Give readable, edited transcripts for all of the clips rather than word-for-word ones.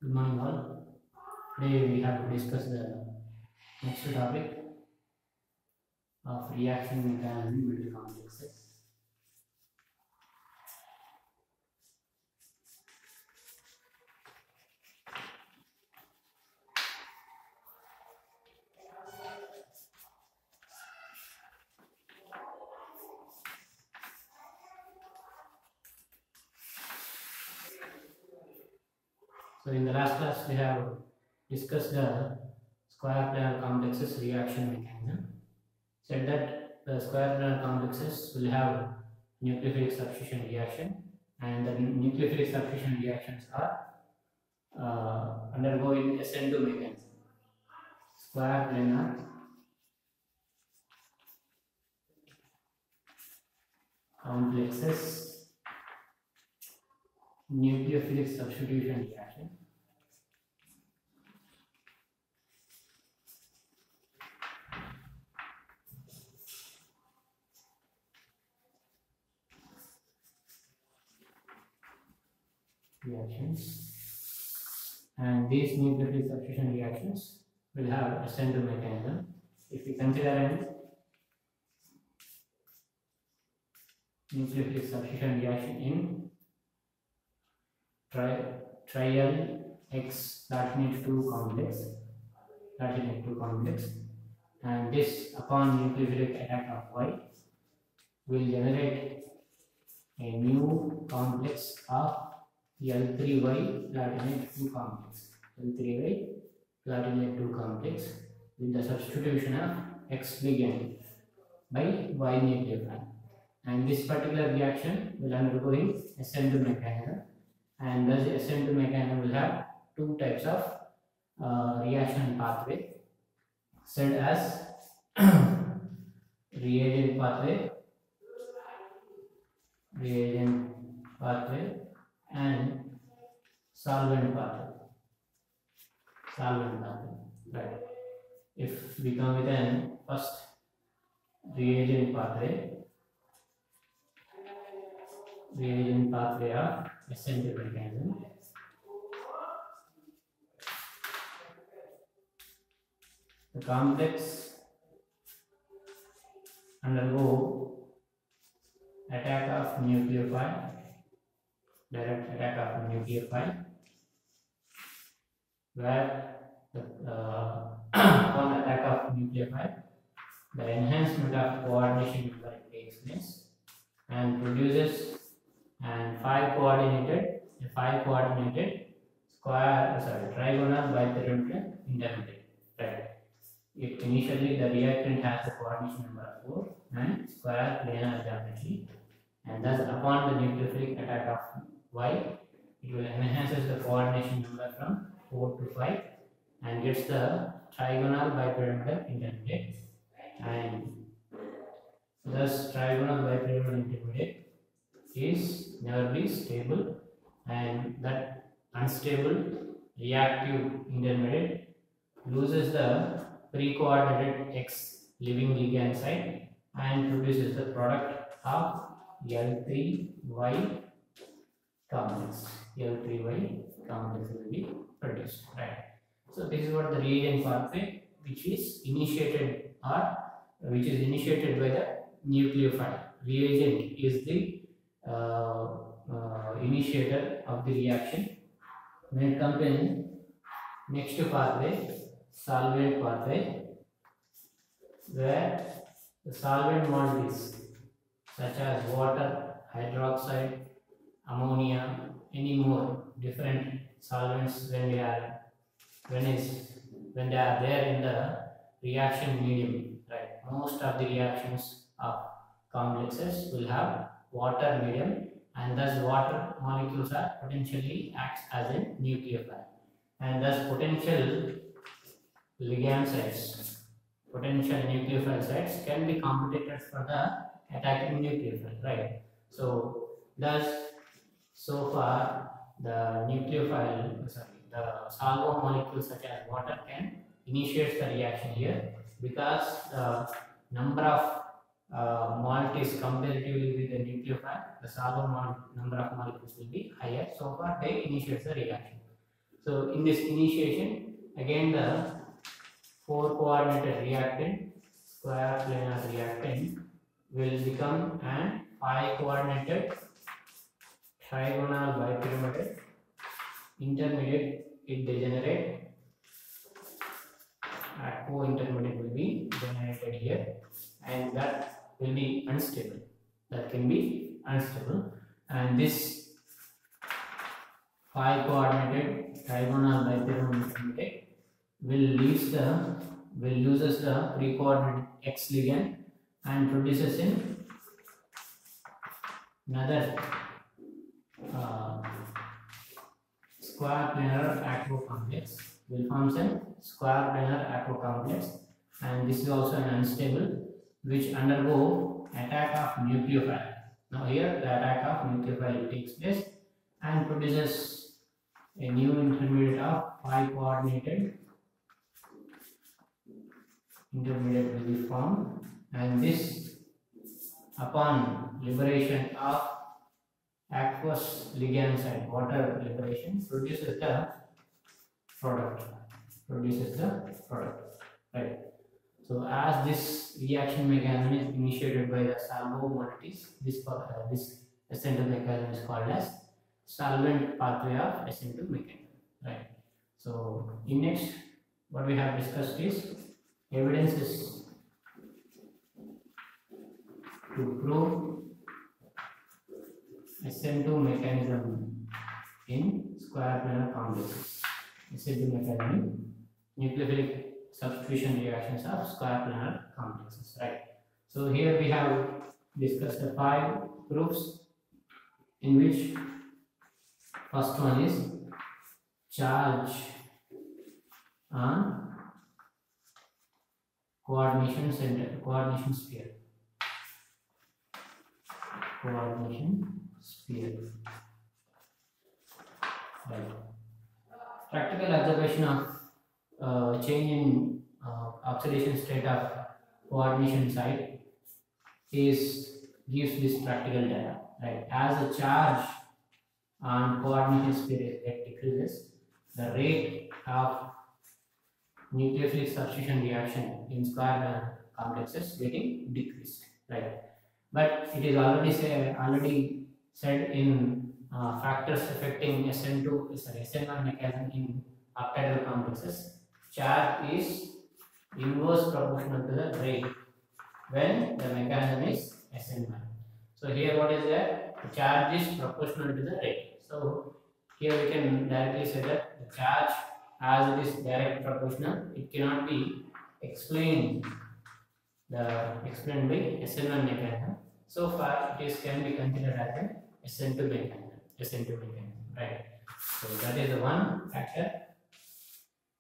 Good morning all. Today we have to discuss the next topic of reaction mechanism with complexes. So in the last class we have discussed the square planar complexes reaction mechanism. Said that the square planar complexes will have nucleophilic substitution reaction, and the nucleophilic substitution reactions are undergoing SN2 mechanism. Square planar complexes nucleophilic substitution reaction. Reactions, and these nucleophilic substitution reactions will have a SN2 mechanism. If we consider an nucleophilic substitution reaction in trial X platinate 2 complex, and this upon nucleophilic attack of Y will generate a new complex of L3Y platinate 2 complex. L3Y platinate 2 complex with the substitution of X ligand by Y nucleophile. And this particular reaction will undergo SN2 mechanism, and thus SN2 mechanism will have two types of reaction pathway, said as reagent pathway and solvent pathway, right? If we come with an first reagent pathway of SN2 mechanism, the complex undergo attack of nucleophile, direct attack of nucleophile, where upon attack of nucleophile, the enhancement of coordination number takes place and produces a five coordinated trigonal bipyramidal intermediate. Right. Initially the reactant has the coordination number of 4 and square planar geometry, and thus upon the nucleophilic attack of Y, it will enhances the coordination number from 4 to 5 and gets the trigonal bipyramidal intermediate, and thus trigonal bipyramidal intermediate is never be stable, and that unstable reactive intermediate loses the pre-coordinated X living ligand site and produces the product of L3Y complex. L3Y complex will be produced, right? So this is what the reagent pathway, which is initiated by the nucleophile. Reagent is the initiator of the reaction. When it comes in next pathway, solvent pathway, where the solvent molecules such as water, hydroxide, ammonia, any more different solvents, when they are there in the reaction medium, right? Most of the reactions of complexes will have water medium, and thus water molecules are potentially acts as a nucleophile, and thus potential ligand sites, potential nucleophile sites can be competited for the attacking nucleophile, right? So thus so far the the solvo molecules such as water can initiate the reaction here, because the number of molecules comparatively with the nucleophile, the solvo number of molecules will be higher. So far they initiate the reaction. So in this initiation, again the 4-coordinated reactant, square planar reactant, will become an 5-coordinated trigonal bipyramidal intermediate. It degenerate. Aquo intermediate will be generated here, and that will be unstable. That can be unstable, and this 5-coordinated trigonal bipyramidal intermediate will loses the pre-coordinate X ligand and produces in another square planar aquo complex. Will form a square planar aquo complex, and this is also an unstable which undergo attack of nucleophile. Now here the attack of nucleophile takes place and produces a new intermediate of 5-coordinated intermediate will be formed, and this, upon liberation of aqueous ligand side, water liberation, produces the product. Right. So as this reaction mechanism is initiated by the Salvo moieties, this SN2 mechanism is called as solvent pathway of SN2 mechanism. Right. So in next, what we have discussed is evidences to prove SN2 mechanism in square planar complexes. SN2 mechanism, nucleophilic substitution reactions of square planar complexes. Right. So here we have discussed the 5 groups, in which first one is charge on coordination center, coordination sphere. Right. Practical observation of change in oxidation state of coordination site gives this practical data. Right. As the charge on coordination sphere decreases, the rate of nucleophilic substitution reaction in square complexes getting decreased. Right. But it is already said in factors affecting SN1 mechanism in octahedral complexes, charge is inverse proportional to the rate when the mechanism is SN1. So here what is there? The charge is proportional to the rate. So here we can directly say that the charge, as it is direct proportional, it cannot be explained by SN1 mechanism. So far it can be considered as an SN2 mechanism, right? So that is the one factor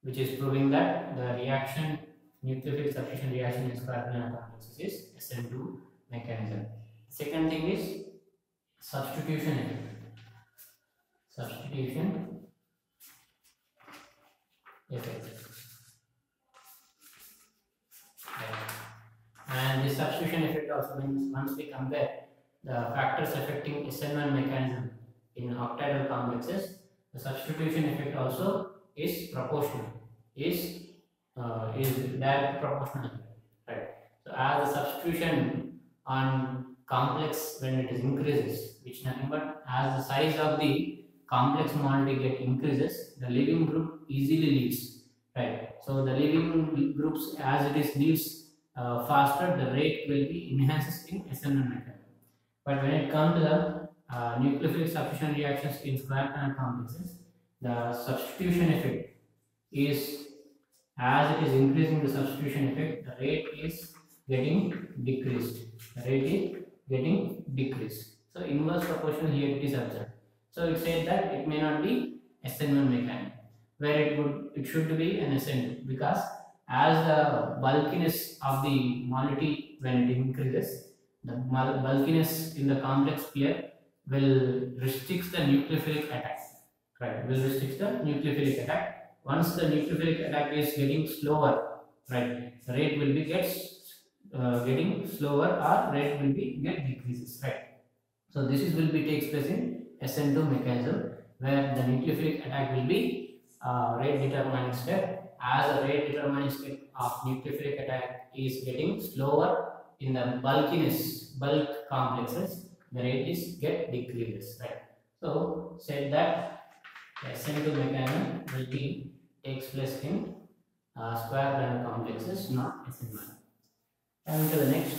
which is proving that the reaction, nucleophilic substitution reaction in square planar complexes is SN2 mechanism. Second thing is substitution effect. And the substitution effect also means once we compare the factors affecting SN1 mechanism in octahedral complexes, the substitution effect also is proportional, is direct proportional, right? So as the substitution on complex, when it is increases, which nothing but as the size of the complex moiety get increases, the leaving group easily leaves, right? So the leaving groups, as it is leaves faster, the rate will be enhances in SN1 mechanism. But when it comes to the nucleophilic substitution reactions in square planar complexes, the substitution effect is, as it is increasing the substitution effect, the rate is getting decreased. So inverse proportional here it is observed. So it said that it may not be SN1 mechanism, where it should be an SN2, because as the bulkiness of the moiety, when it increases, the bulkiness in the complex sphere will restrict the nucleophilic attack. Right, will restrict the nucleophilic attack. Once the nucleophilic attack is getting slower, right, the rate will be getting slower, or rate will be decreases. Right. So this will be takes place in SN2 mechanism, where the nucleophilic attack will be rate determining step. As the rate determining step of nucleophilic attack is getting slower in the bulk complexes, the rate is get decreases, right? So said that SN2 mechanism will be takes place in square planar complexes, not SN1. Coming to the next.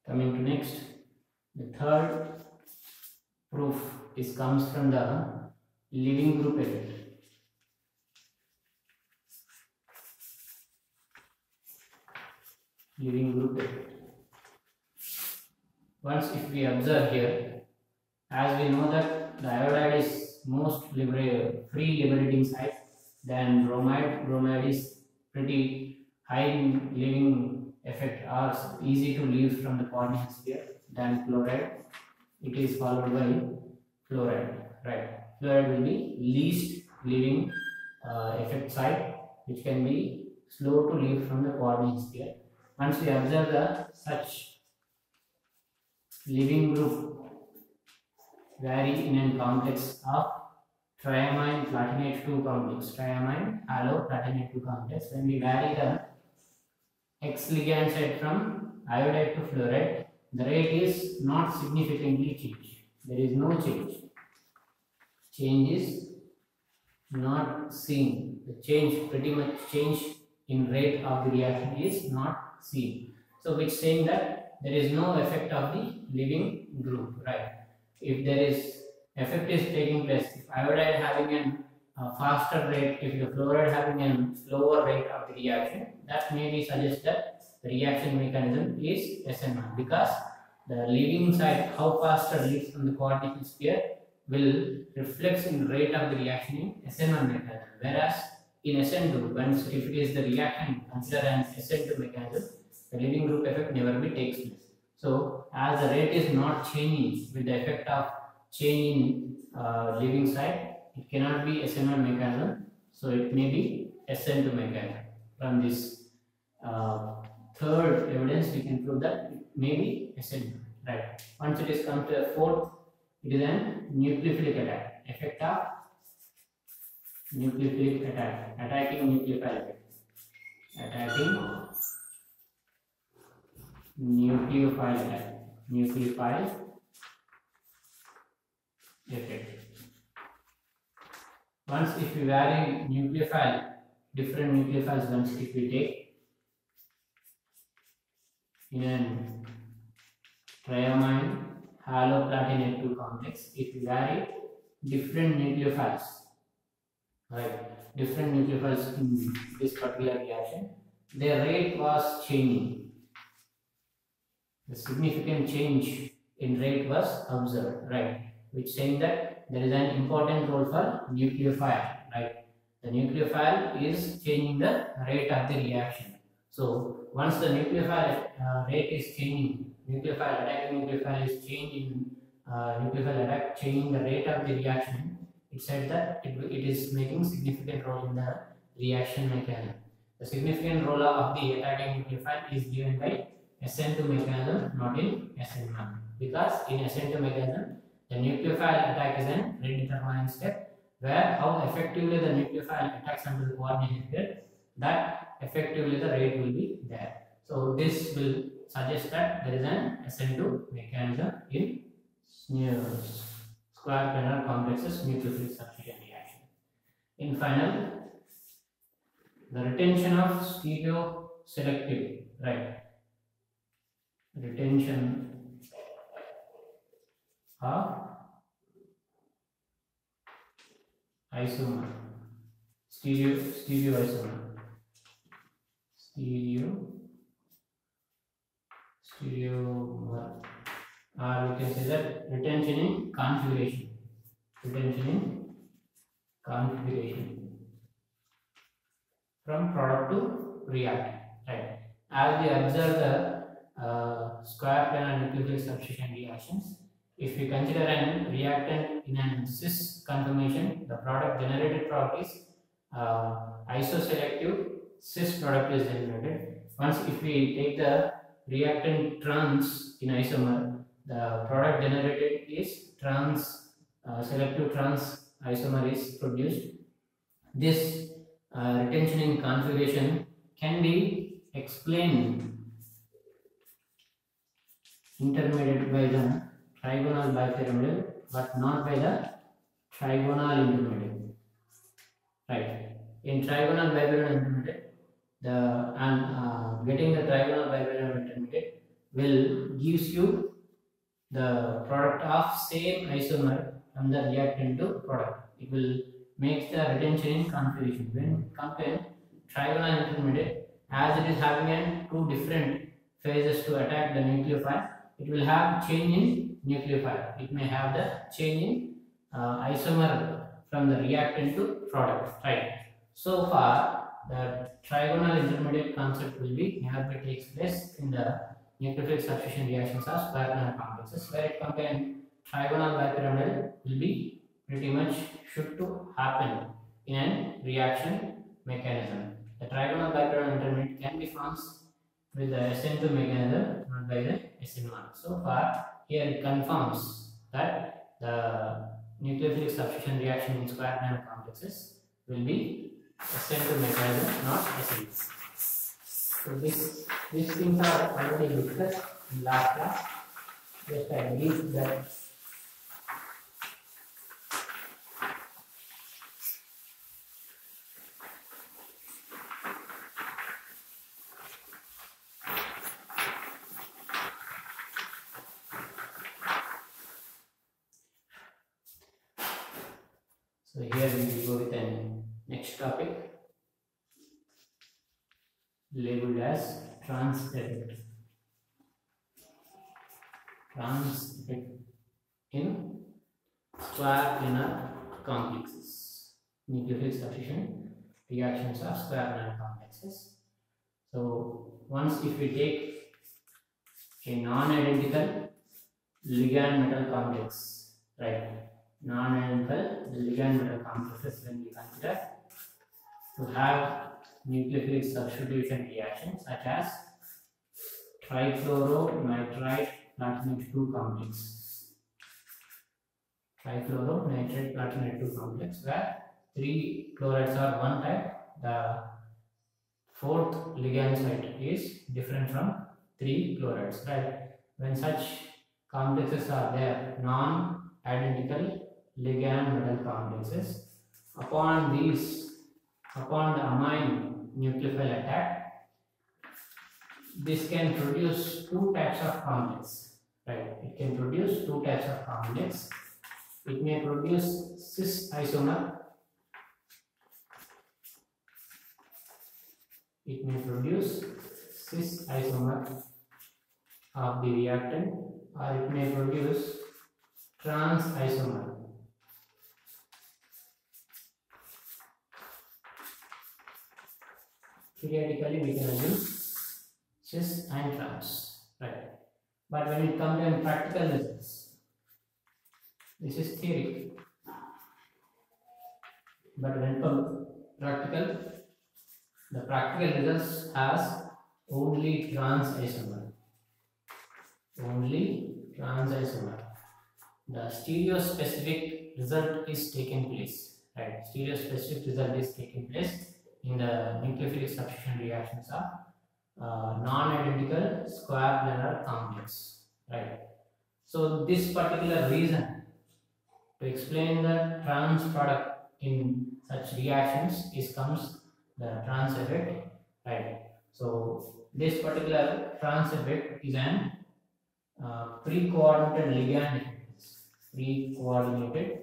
Coming to next, the third proof comes from the leaving group effect. Leaving group effect. Once if we observe here, as we know that the iodide is most free liberating site than bromide. Bromide is pretty high leaving effect or easy to leave from the coordinate sphere than chloride. It is followed by fluoride, right? Fluoride will be least leaving effect site, which can be slow to leave from the coordinate sphere. Once we observe the such leaving group vary in a complex of triamine platinate 2 complex, triamine halo platinate 2 complex, when we vary the X ligand site from iodide to fluoride, the rate is not significantly changed. There is no change. Change is not seen. The change, pretty much change in rate of the reaction is not seen. So which saying that there is no effect of the leaving group, right? If there is effect is taking place, if iodide having a faster rate, if the fluoride having a slower rate of the reaction, that may be suggest that the reaction mechanism is SN1, because the leaving side, how faster leaves from the coordinate sphere, will reflect in rate of the reaction in SN1 mechanism, whereas in SN2, once if it is the reaction considered as SN2 mechanism, the leaving group effect never be takes place. So as the rate is not changing with the effect of change in leaving side, it cannot be SN1 mechanism, so it may be SN2 mechanism. From this third evidence, we can prove that it may be SN2, right? Once it is come to the fourth, it is an nucleophilic attack, effect of nucleophilic attack, attacking nucleophile effect, attacking nucleophile attack, nucleophile effect. Once if we vary nucleophile, different nucleophiles, once if we take in an triamine halo platinate 2 complex, if we vary different nucleophiles, right, different nucleophiles in this particular reaction, their rate was changing. The significant change in rate was observed, right, which saying that there is an important role for nucleophile, right? The nucleophile is changing the rate of the reaction. So once the nucleophile rate is changing, nucleophile attacking nucleophile is changing, nucleophile attack changing the rate of the reaction, it said that it is making significant role in the reaction mechanism. The significant role of the attacking nucleophile is given by SN2 mechanism, not in SN1, because in SN2 mechanism the nucleophile attack is an rate determining step, where how effectively the nucleophile attacks onto the coordinate sphere, that effectively the rate will be there. So this will suggest that there is an SN2 mechanism in square planar complexes nucleophilic substitution reaction. In final, the retention of stereo selective, right? Retention of isomer, stereo isomer, stereomer, or we can say that retention in configuration, from product to reactant, right? As we observe the square planar nucleophilic substitution reactions, if we consider an reactant in an cis conformation, the generated product is isoselective cis product is generated. Once if we take the reactant trans in isomer, the product generated is trans selective trans isomer is produced. This retention in configuration can be explained intermediate by the trigonal bipyramidal, but not by the trigonal intermediate. Right. In trigonal bipyramidal intermediate, getting the trigonal bipyramidal intermediate will gives you the product of same isomer from the reactant to product. It will make the retention in configuration. When compared trigonal intermediate, as it is having two different phases to attack the nucleophile, it will have change in nucleophile. It may have the change in isomer from the reactant to product. Right. So far, the trigonal intermediate concept will be never takes place in the nucleophilic substitution reactions of square planar complexes, where it contains trigonal bipyramidal will be pretty much should to happen in a reaction mechanism. The trigonal bipyramidal intermediate can be formed with the SN2 mechanism, not by the SN1. So far, here it confirms that the nucleophilic substitution reaction in square planar complexes will be SN2 mechanism, not SN1. So these things are already discussed in last class. Just I believe that so here we will go with the next topic labeled as trans effect. Trans effect in square planar complexes. Nucleophilic substitution reactions of square planar complexes. So once if we take a non-identical ligand metal complex, right? Non-identical ligand metal complexes when we consider to have nucleophilic substitution reactions such as trifluoronitride platinate 2 complex. Trifluoronitride platinate 2 complex where 3 chlorides are one type, the fourth ligand site is different from 3 chlorides, right? When such complexes are there, non-identical ligand metal complexes, upon the amine nucleophile attack, this can produce two types of complex, right? It can produce two types of complex. It may produce cis isomer. It may produce cis isomer of the reactant, or it may produce trans isomer. Theoretically, we can assume cis and trans, right? But when it comes to practical results, this is theory. But when it comes to practical, the practical results has only trans isomer. Only trans isomer. The stereospecific result is taken place, right? Stereospecific result is taken place in the nucleophilic substitution reactions of non-identical square planar complex, right? So this particular reason to explain the trans product in such reactions is comes the trans effect, right? So this particular trans effect is an pre-coordinated ligand effect. Pre-coordinated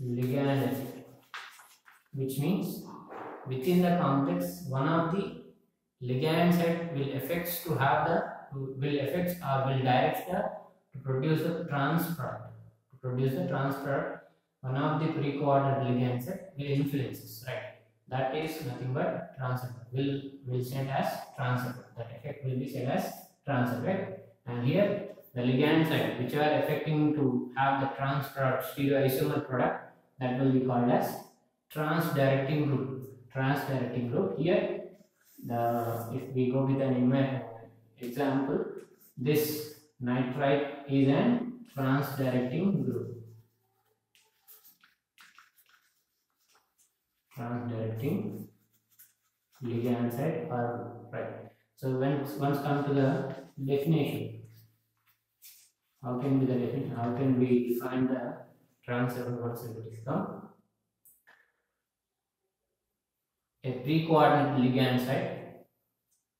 ligand effect, which means within the complex one of the ligand site will affects to have the will direct the to produce the trans product. To produce the trans product, one of the pre-coordinate ligand site will influences, right? That is nothing but trans effect. Will said as trans effect. That effect will be said as trans effect. And here the ligand site which are affecting to have the trans product stereoisomer product, that will be called as trans-directing group. Trans-directing group. Here, if we go with an example, this nitrite is an trans-directing group. Trans-directing ligand side or right. So once come to the definition, how can we define the trans once it is come? A pre-coordinate ligand site,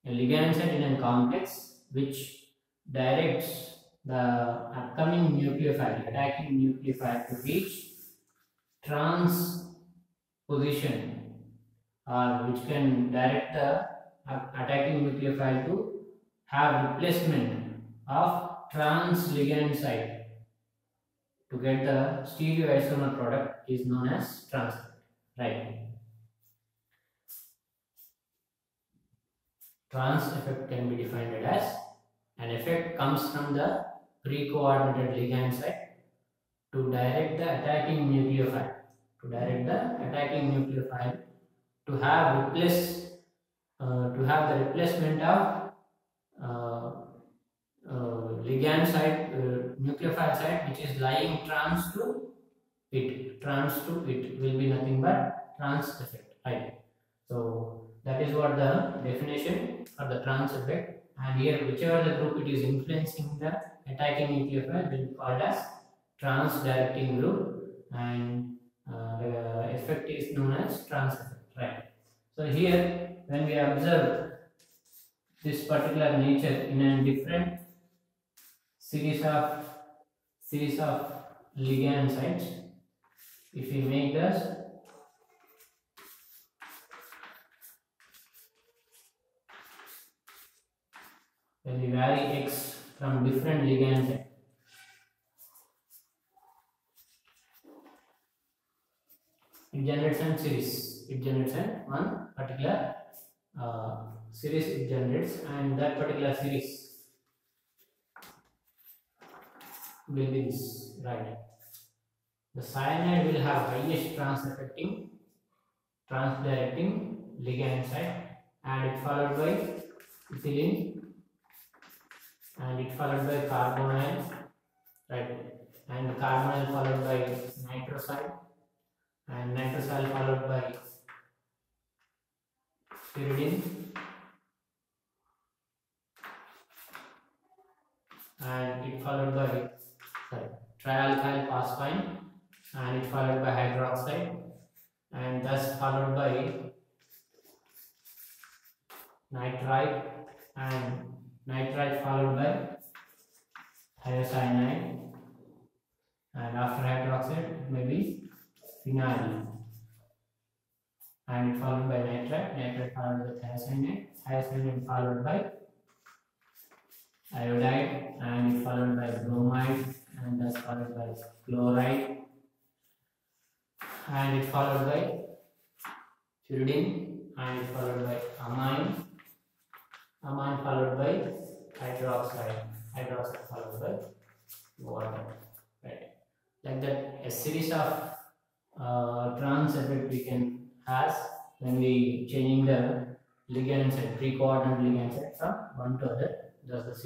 a ligand site in a complex which directs the upcoming nucleophile, attacking nucleophile to reach trans position, or which can direct the attacking nucleophile to have replacement of trans ligand site to get the stereoisomer product is known as trans, right? Trans effect can be defined as an effect comes from the pre-coordinated ligand site to direct the attacking nucleophile, to have the replacement of ligand site, nucleophile site which is lying trans to it. Trans to it will be nothing but trans effect, right? So that is what the definition for the trans effect, and here whichever the group it is influencing the attacking nucleophile will be called as trans-directing group, and the effect is known as trans effect, right? So here when we observe this particular nature in a different series of ligand sites, if we make this when we vary X from different ligand sites, it generates a series. It generates one particular series it generates, and that particular series will be this, right? The cyanide will have highest trans-directing ligand site, and it followed by ethylene, and it followed by carbonyl, right? And carbonyl followed by nitrosyl, and nitrosyl followed by pyridine, and it followed by trialkyl phosphine, and it followed by hydroxide, and thus followed by nitrite, and nitrite followed by thiocyanide, and after hydroxide maybe phenyl, and it followed by nitrite followed by thiocyanide followed by iodide, and it followed by bromide, and thus followed by chloride, and it followed by pyridine, and it followed by amine followed by hydroxide followed by water, right? Like that, a series of trans effect we can has when we changing the ligand site, pre-coordinate ligand site from one to other. Thus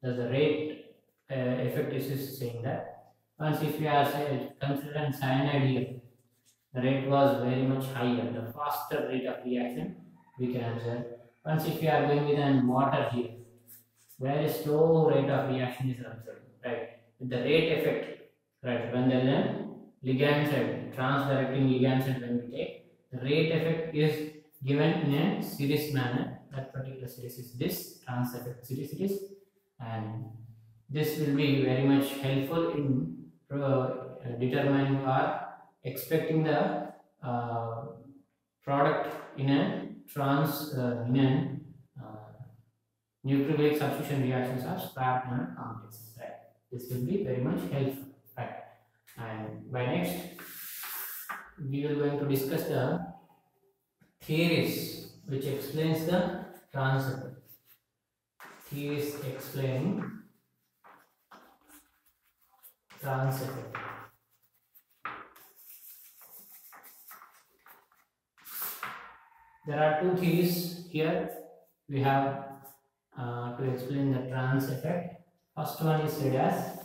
the rate effect is saying that once if we are considering cyanide here, the rate was very much higher, the faster rate of reaction we can observe. Once if we are going with an water here, very slow rate of reaction is observed, right? With the rate effect, right? When there is a ligand side, trans-directing ligand side, when we take, the rate effect is given in a series manner. That particular series is this trans effect series it is, and this will be very much helpful in determining or expecting the product in a nucleophilic substitution reactions of Swartzman complexes, right? This will be very much helpful, right? And by next we are going to discuss the theories which explains the trans effect. Theories explaining trans effect. There are two theories here we have to explain the trans effect. First one is said as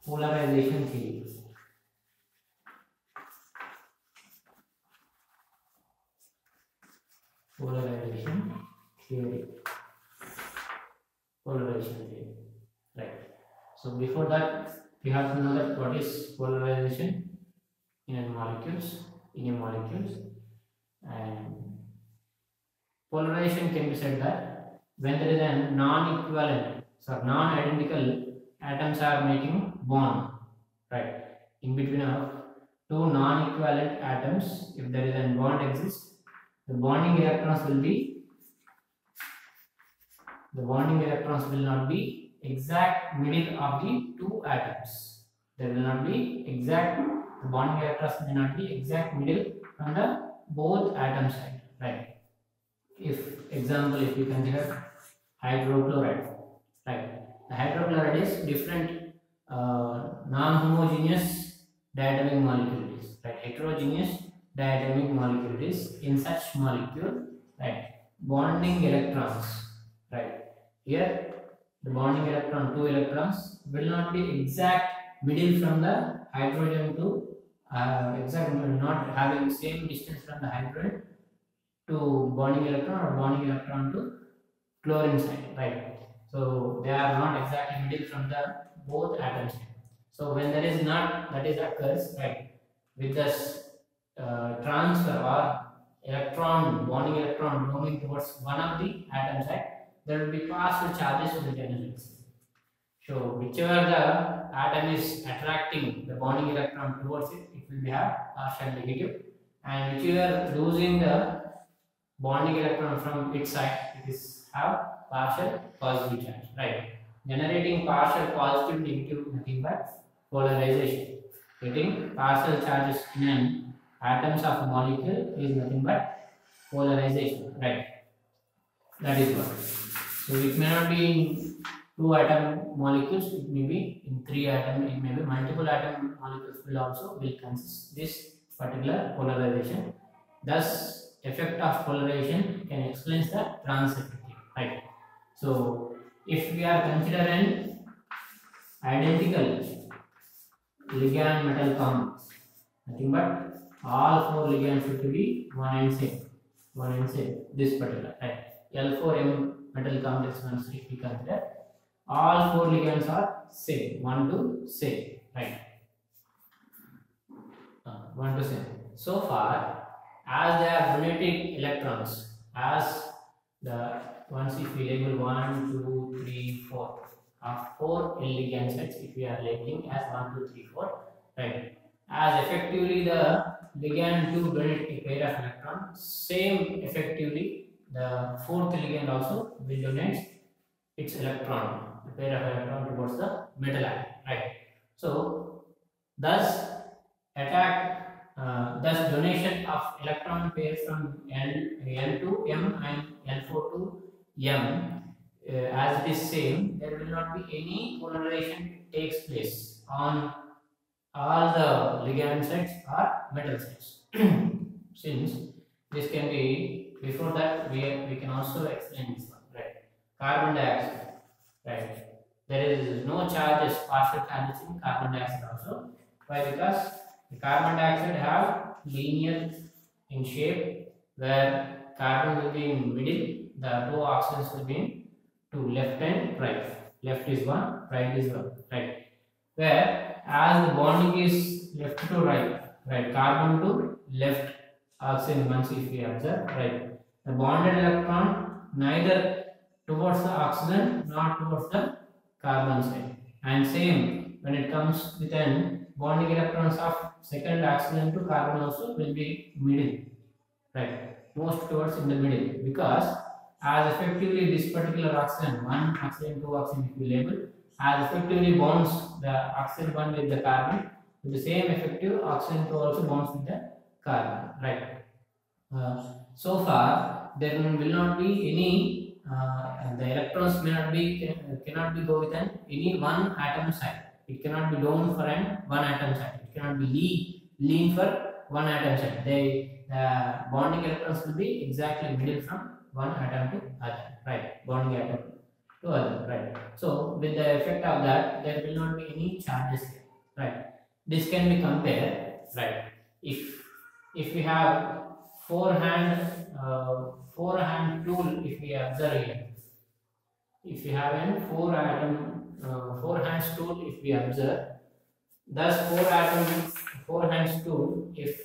polarization theory. Polarization theory. Polarization theory. Right. So before that, we have to know that what is polarization in a molecules. And polarization can be said that when there is a non-equivalent, so non-identical atoms are making bond, right? In between of two non-equivalent atoms, if there is a bond exists, the bonding electrons will not be exact middle of the two atoms. There will not be exact, the bonding electrons may not be exact middle from the both atom side, right? If example, if you consider hydrochloride, right? The hydrochloride is different non-homogeneous diatomic molecule, right? Heterogeneous diatomic molecule is in such molecule, right? Bonding electrons, right? Here the bonding electron, two electrons will not be exact middle from the hydrogen to exact, not having same distance from the hydrogen to bonding electron or bonding electron to chlorine side, right? So they are not exactly middle from the both atoms. So when there is not, that is occurs, right, with this transfer or bonding electron moving towards one of the atom side, there will be partial charges to the generals. So whichever the atom is attracting the bonding electron towards it, it will have partial negative, and whichever losing the bonding electron from its side, it is have partial positive charge, right? Generating partial positive negative, nothing but polarization. Getting partial charges in atoms of molecule is nothing but polarization, right? That is what. So it may not be in two atom molecules, it may be in three atom, it may be multiple atom molecules will consist this particular polarization. Thus, effect of polarization can explain the trans effect, right? So if we are considering identical ligand metal compounds, nothing but all four ligands should be one and same. This particular, right? L4M metal complex ones, if we consider, all four ligands are same, 1 to same, right? 1 to same. So far, as they are donating electrons, as the once if we label 1, 2, 3, 4, 4 ligand sets, if we are labeling as 1, 2, 3, 4, right? As effectively the ligand to donate a pair of electrons, same effectively the fourth ligand also will donate its electron, a pair of electron towards the metal atom, right? So thus donation of electron pairs from L to M and L4 to M, as it is same, there will not be any polarization takes place on all the ligand sites or metal sites. Since this can be, before that we can also explain this one, right? Carbon dioxide, right? There is no charges, partial charges in carbon dioxide also. Why? Because the carbon dioxide have linear in shape, where carbon will be in middle, the two oxygens will be in to left and right. Left is one, right is one, right? Where as the bonding is left to right, right, carbon to left, oxygen once if we observe, right, the bonded electron neither towards the oxygen nor towards the carbon side, and same when it comes with an bonding electrons of second oxygen to carbon also will be middle, right, most towards in the middle, because as effectively this particular oxygen, 1 oxygen, 2 oxygen if we label, as effectively bonds the oxygen 1 with the carbon, with the same effective oxygen 2 also bonds with the carbon, right? So far there will not be any the electrons cannot be go with any one atom side. It cannot be down for one atom side. It cannot be lean for one atom side. the bonding electrons will be exactly middle from one atom to other, right? Bonding atom to other, right? So with the effect of that, there will not be any charges here, right? This can be compared, right? If we have four hand tool, if we observe here, if we have a four hands tool, if we observe, thus four hands tool, if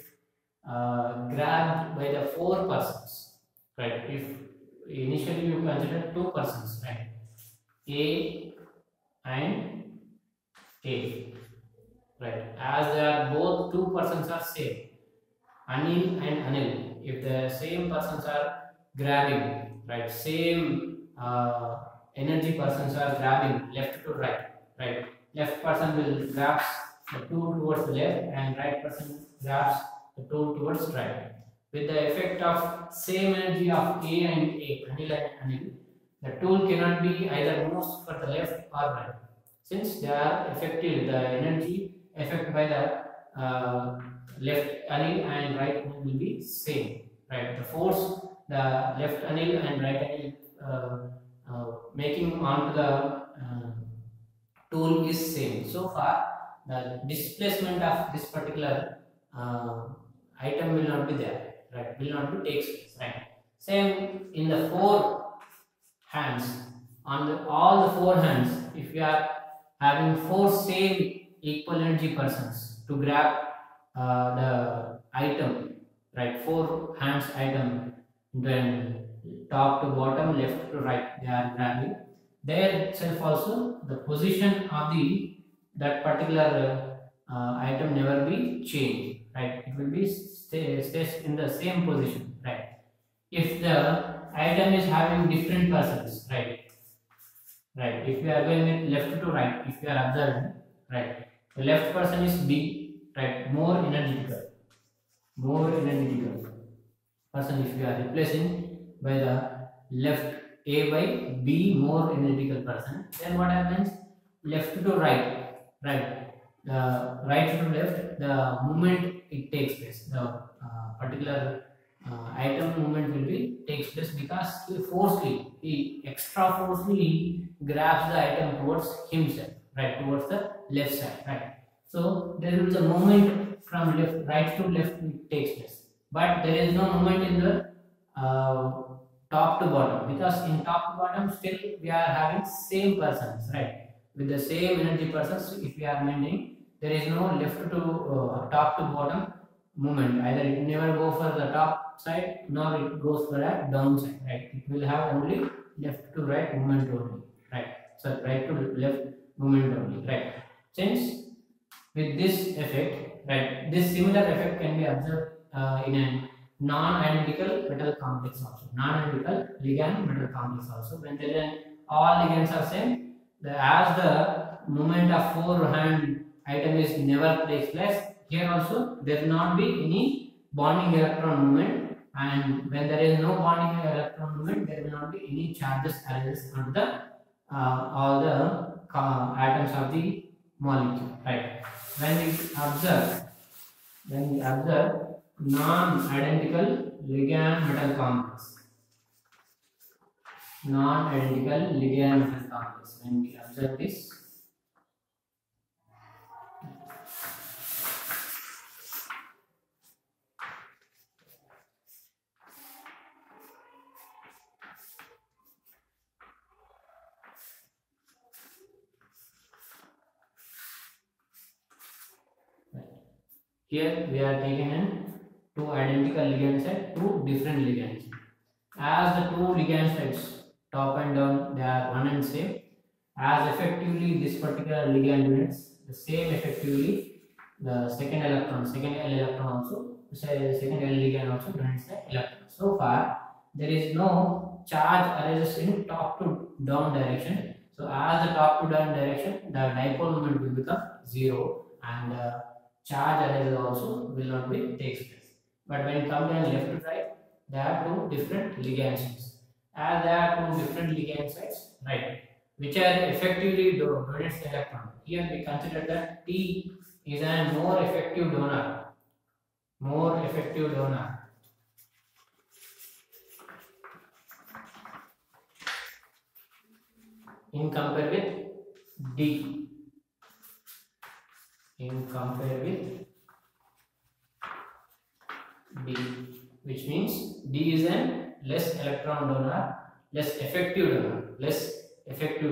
grabbed by the four persons, right? If initially you consider two persons, right? A and A, right? As they are both two persons are same, Anil and Anil. If the same persons are grabbing, right? Same energy persons are grabbing left to right, right? Left person will grabs the tool towards the left, and right person grabs the tool towards right. With the effect of same energy of A and A, Anil and Anil, the tool cannot be either moves for the left or right. Since they are effective, the energy affected by the left Anil and right Anil will be same, right? The force the left Anil and right Anil making onto the tool is same. So far, the displacement of this particular item will not be there, right? Will not be takes place, right? Same in the four hands. On all the four hands, if we are having four same equal energy persons to grab the item, right? Four hands item, then top to bottom, left to right, they are grabbing. There itself also the position of that particular item never be changed, right? It will be stays in the same position, right? If the item is having different persons, right? Right. If we are going with left to right, if we are observing, right, the left person is B, right? More energetical person. If we are replacing by the left A by B, more energetical person, then what happens? Left to right, right? Right to left, the movement it takes place. The particular item movement will be takes place because he extra forcefully grabs the item towards himself, right? Towards the left side, right? So there is a movement from right to left takes place, but there is no movement in the top to bottom, because in top to bottom still we are having same persons, right? With the same energy persons, if we are maintaining, there is no left to top to bottom movement. Either it never go for the top side, nor it goes for a down side, right? It will have only left to right movement only, right? So right to left movement only, right? Since with this effect, right, this similar effect can be observed in a non-identical metal complex also, non-identical ligand metal complex also. When there is all ligands are same, as the movement of four hand item is never takes place, here also there will not be any bonding electron movement, and when there is no bonding electron movement, there will not be any charges arises on the all the atoms of the molecule, right? When we observe non-identical ligand metal complex, when we observe this, here we are taking in two identical ligand sets, two different ligands. As the two ligand sets, top and down, they are one and same. As effectively this particular ligand units, the same effectively the second L electron also, second L ligand also donates the electron. So far, there is no charge arises in top to down direction. So as the top to down direction, the dipole moment will become 0, and charge arises also will not be takes place. But when come down left to right, there are two different ligand sites. As there are two different ligand sites, right, which are effectively donates the electron. Here we consider that T is a more effective donor, in compare with D. In compare with D, which means D is an less electron donor, less effective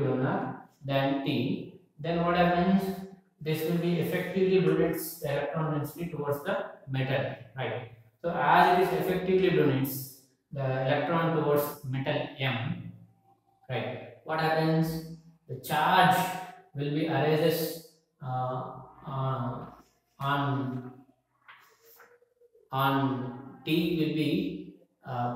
donor than T. Then what happens? This will be effectively donates the electron density towards the metal, right? So as it is effectively donates the electron towards metal M, right? What happens? The charge will be arises on T will be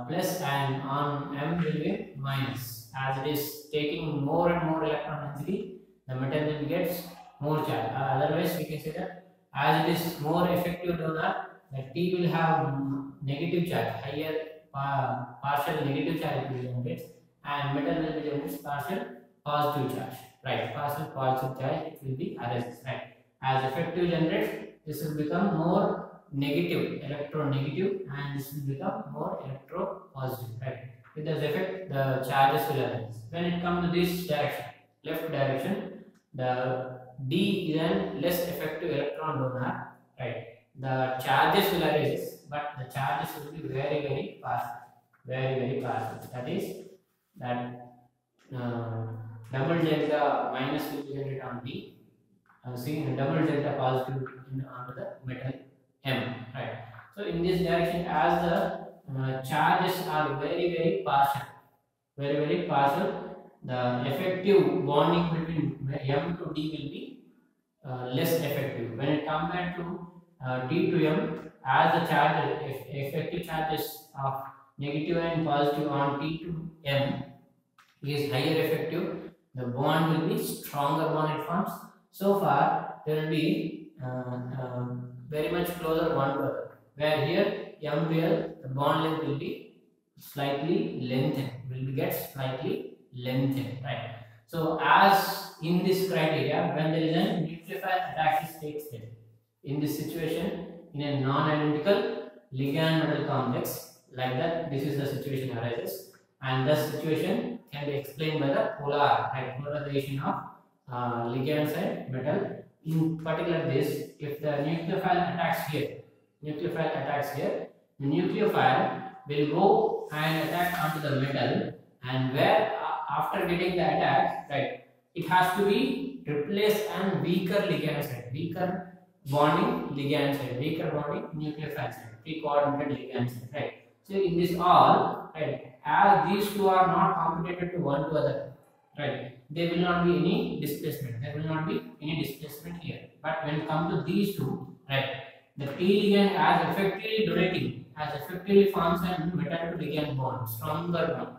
plus and on M will be minus. As it is taking more and more electron density, the metal will get more charge. Otherwise, we can say that as it is more effective donor, the T will have negative charge, higher partial negative charge will generate, and metal will be generates partial positive charge. Right, partial positive charge it will be arises. Right, as effective generates, this will become more negative, electronegative, and this will become more electropositive. Right, with this effect, the charges will arise. When it comes to this direction, left direction, the D is an less effective electron donor. Right, the charges will arise, but the charges will be very partial, very partial. That is that double delta minus will be generated on D. See, double delta positive onto the metal M, right? So in this direction, as the charges are very partial, very partial, the effective bonding between M to D will be less effective. When it compared to D to M, as the charge, effective charges of negative and positive on T to M is higher effective, the bond will be stronger bond it forms. So far, there will be very much closer one to other. Where here M to L, the bond length will be slightly lengthened. Will get slightly lengthened, right? So as in this criteria, when there is a nucleophile attraction takes place, in this situation, in a non-identical ligand metal complex, like that, this is the situation arises, and the situation can be explained by the polarization of ligand side metal. In particular, this, if the nucleophile attacks here, the nucleophile will go and attack onto the metal, and where after getting the attack, right, it has to be replaced and weaker ligand side, weaker bonding ligand side, weaker bonding nucleophile side, pre-coordinated ligand side, right? So in this all, right, as these two are not competitive to one to other, right, there will not be any displacement. There will not be any displacement here. But when it comes to these two, right, the T ligand as effectively donating, as effectively forms a metal to ligand bond, stronger bond.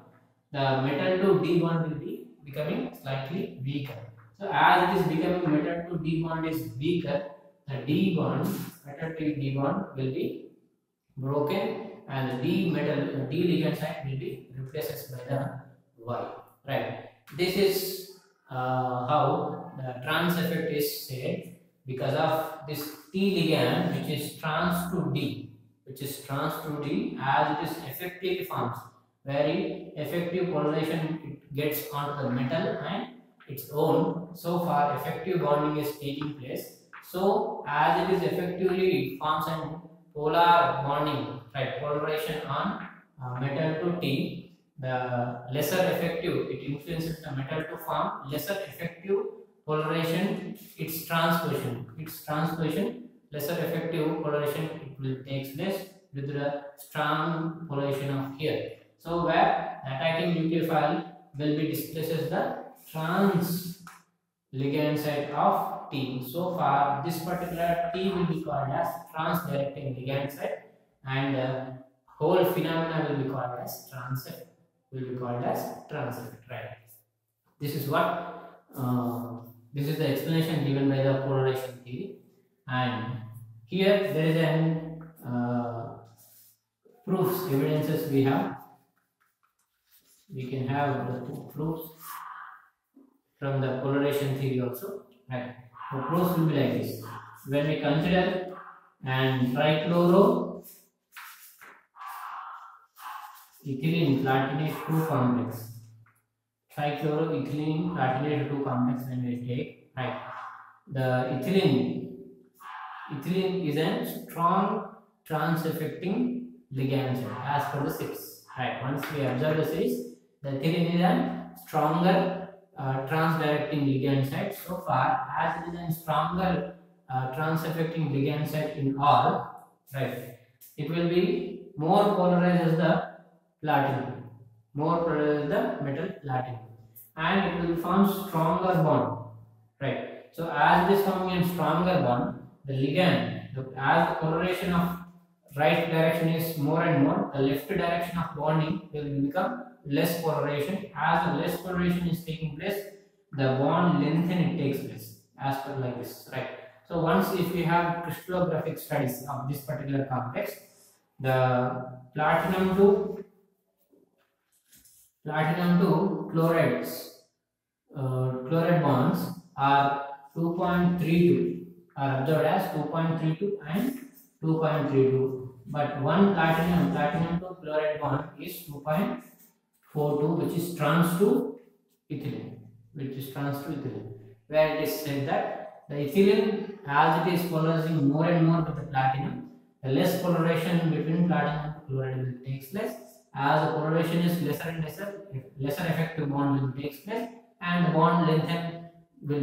The metal to D bond will be becoming slightly weaker. So as it is becoming metal to D bond is weaker, the D bond, metal to D bond will be broken, and the D ligand side will be replaced by the Y. Right. This is how the trans effect is said, because of this T ligand which is trans to D, as it is effectively forms very effective polarization, it gets onto the metal and its own. So far effective bonding is taking place. So as it is effectively forms an polar bonding, right, polarization on metal to T, the lesser effective, it influences the metal to form lesser effective polarization, its transposition, lesser effective polarization it will take place with the strong polarization of here. So where the attacking nucleophile will be displaces the trans ligand side of T. So far this particular T will be called as trans-directing ligand side, and the whole phenomena will be called as trans effect. Right? This is what this is the explanation given by the polarization theory, and here there is an proofs, evidences we have. We can have the proofs from the polarization theory also. Right. The proofs will be like this. When we consider an trichloro ethylene platinate 2 complex, trichloroethylene platinate 2 complex when we take, right? The ethylene is a strong trans-affecting ligand site as per the series, right? Once we observe the series, the ethylene is a stronger trans-directing ligand site. So far, as it is a stronger trans-affecting ligand site in all, right? It will be more polarized as the platinum, more polarized as the metal platinum, and it will form stronger bond, right? So as it is forming a stronger bond, the ligand, as the coloration of right direction is more and more, the left direction of bonding will become less polarization. As the less polarization is taking place, the bond lengthen it takes place as per like this, right? So once if we have crystallographic studies of this particular complex, the platinum to chlorides, chloride bonds are 2.32, are observed as 2.32 and 2.32, but one platinum to chloride bond is 2.42, which is trans to ethylene, where it is said that the ethylene, as it is polarizing more and more with the platinum, the less polarization between platinum and chloride will take place. As the polarization is lesser and lesser effective bond will take place, and the bond will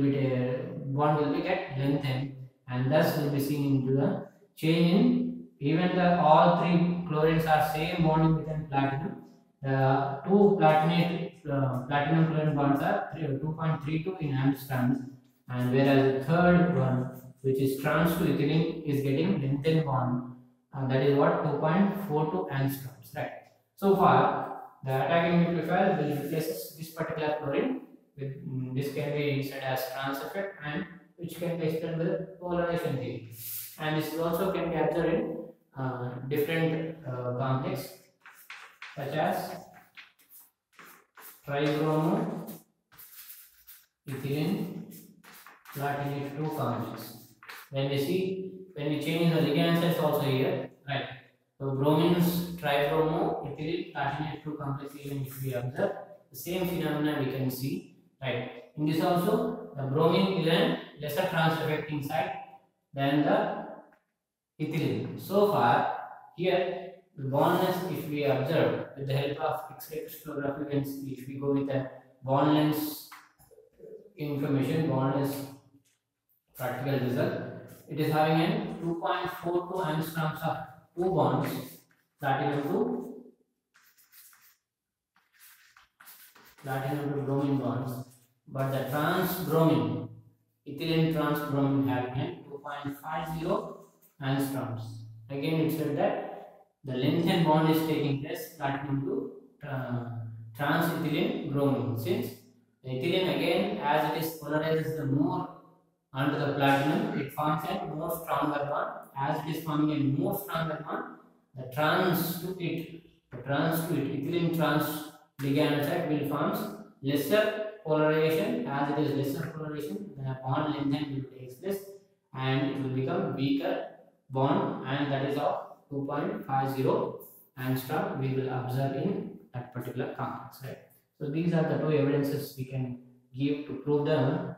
be get lengthened, and thus will be seen into the change in even the all three chlorines are same bonding within platinum. The two platinum chlorine bonds are 2.32 in angstroms, and whereas the third one, which is trans to ethylene, is getting lengthened bond, and that is what 2.42 angstroms, right? So far, the attacking nucleophile will replace this particular chlorine with this can be said as trans effect, and which can be explained with polarization theory, and this also can be observed in different complex such as tribromoethylene platinate 2 complex. When we change the ligand sites also here, right? So bromines, tribromoethylene platinate 2 complex, even if we observe the same phenomena we can see, right? In this also, the bromine is a lesser trans-affecting site than the ethylene. So far, here the bondness, if we observe with the help of X-ray crystallography, if we go with a bond length information, bondness practical result, it is having a 2.42 angstroms of two bonds, platinum to bromine bonds, but the trans-bromine, ethylene trans-bromine having a 2.50 angstroms. Again, it said that the lengthened bond is taking place platinum to trans-ethylene bromine. Since the ethylene, again, as it is polarizes the more onto the platinum, it forms a more stronger bond. As it is forming a more stronger bond, the trans to it ethylene trans ligand site will form lesser polarization. As it is lesser polarization, the bond lengthening will take place, and it will become weaker bond, and that is of 2.50 angstrom we will observe in that particular complex, right? So these are the two evidences we can give to prove the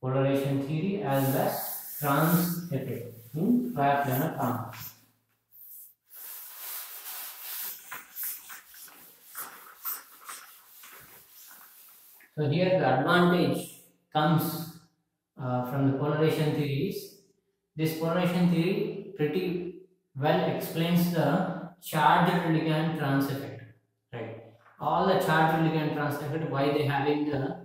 polarization theory as well as trans effect in triplanar complex. So here the advantage comes from the polarization theories. This polarization theory pretty well explains the charged ligand trans effect, right? All the charged ligand trans effect, why they having the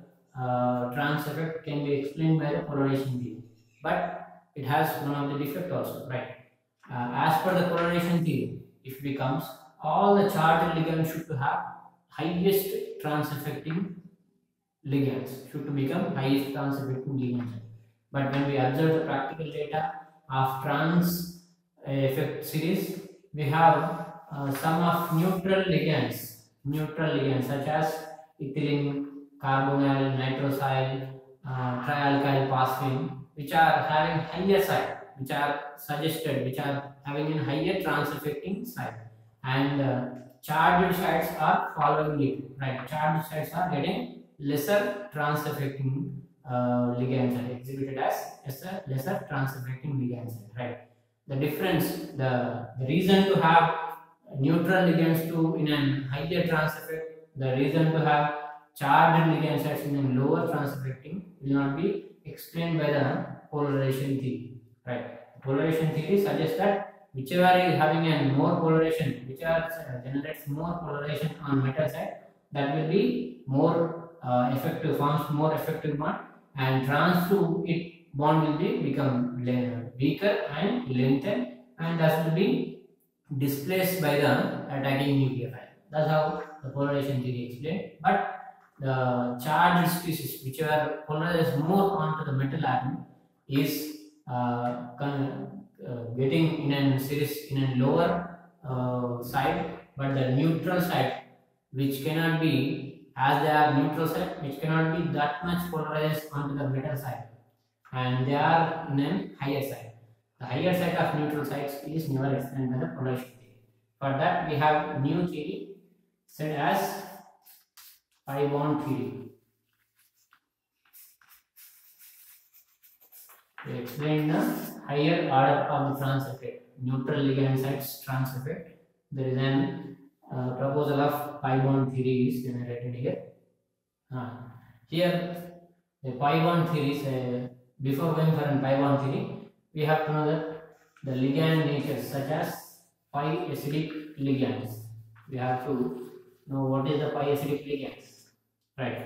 trans effect, can be explained by the polarization theory, but it has one of the defect also, right? As per the polarization theory, if it becomes all the charged ligands should have highest trans affecting ligands, should become highest trans affecting ligands. But when we observe the practical data of trans effect series, we have some of neutral ligands such as ethylene, carbonyl, nitrosyl, trialkyl phosphine, which are having higher site, which are having a higher trans affecting site, and charged sites are following it, right? Charged sites are getting lesser trans-affecting ligands and exhibited as a lesser trans-affecting ligands, right? The difference, the reason to have neutral ligands to in a higher trans-affect, the reason to have charged ligand sites in a lower trans-affecting will not be explained by the polarization theory, right? Polarization theory suggests that whichever is having a more polarization, whichever generates more polarization on metal side, that will be more effective, forms more effective bond, and trans to it bond will be become weaker and lengthened, and thus will be displaced by the attacking nucleophile. That's how the polarization theory explained. But the charged species, which are polarized more onto the metal atom, is getting in a series in a lower side, but the neutral side, which cannot be, as they are neutral side, which cannot be that much polarized onto the metal side, and they are in a higher side. The higher side of neutral sides is never explained by the polarization theory. For that, we have new theory said as pi bond theory. We explain the higher order of the trans effect, neutral ligand sites trans effect. There is an proposal of pi bond theory is generated here. Here, the pi bond theory is before going for a pi bond theory, we have to know that the ligand natures such as pi acidic ligands. We have to know what is the pi acidic ligands, right?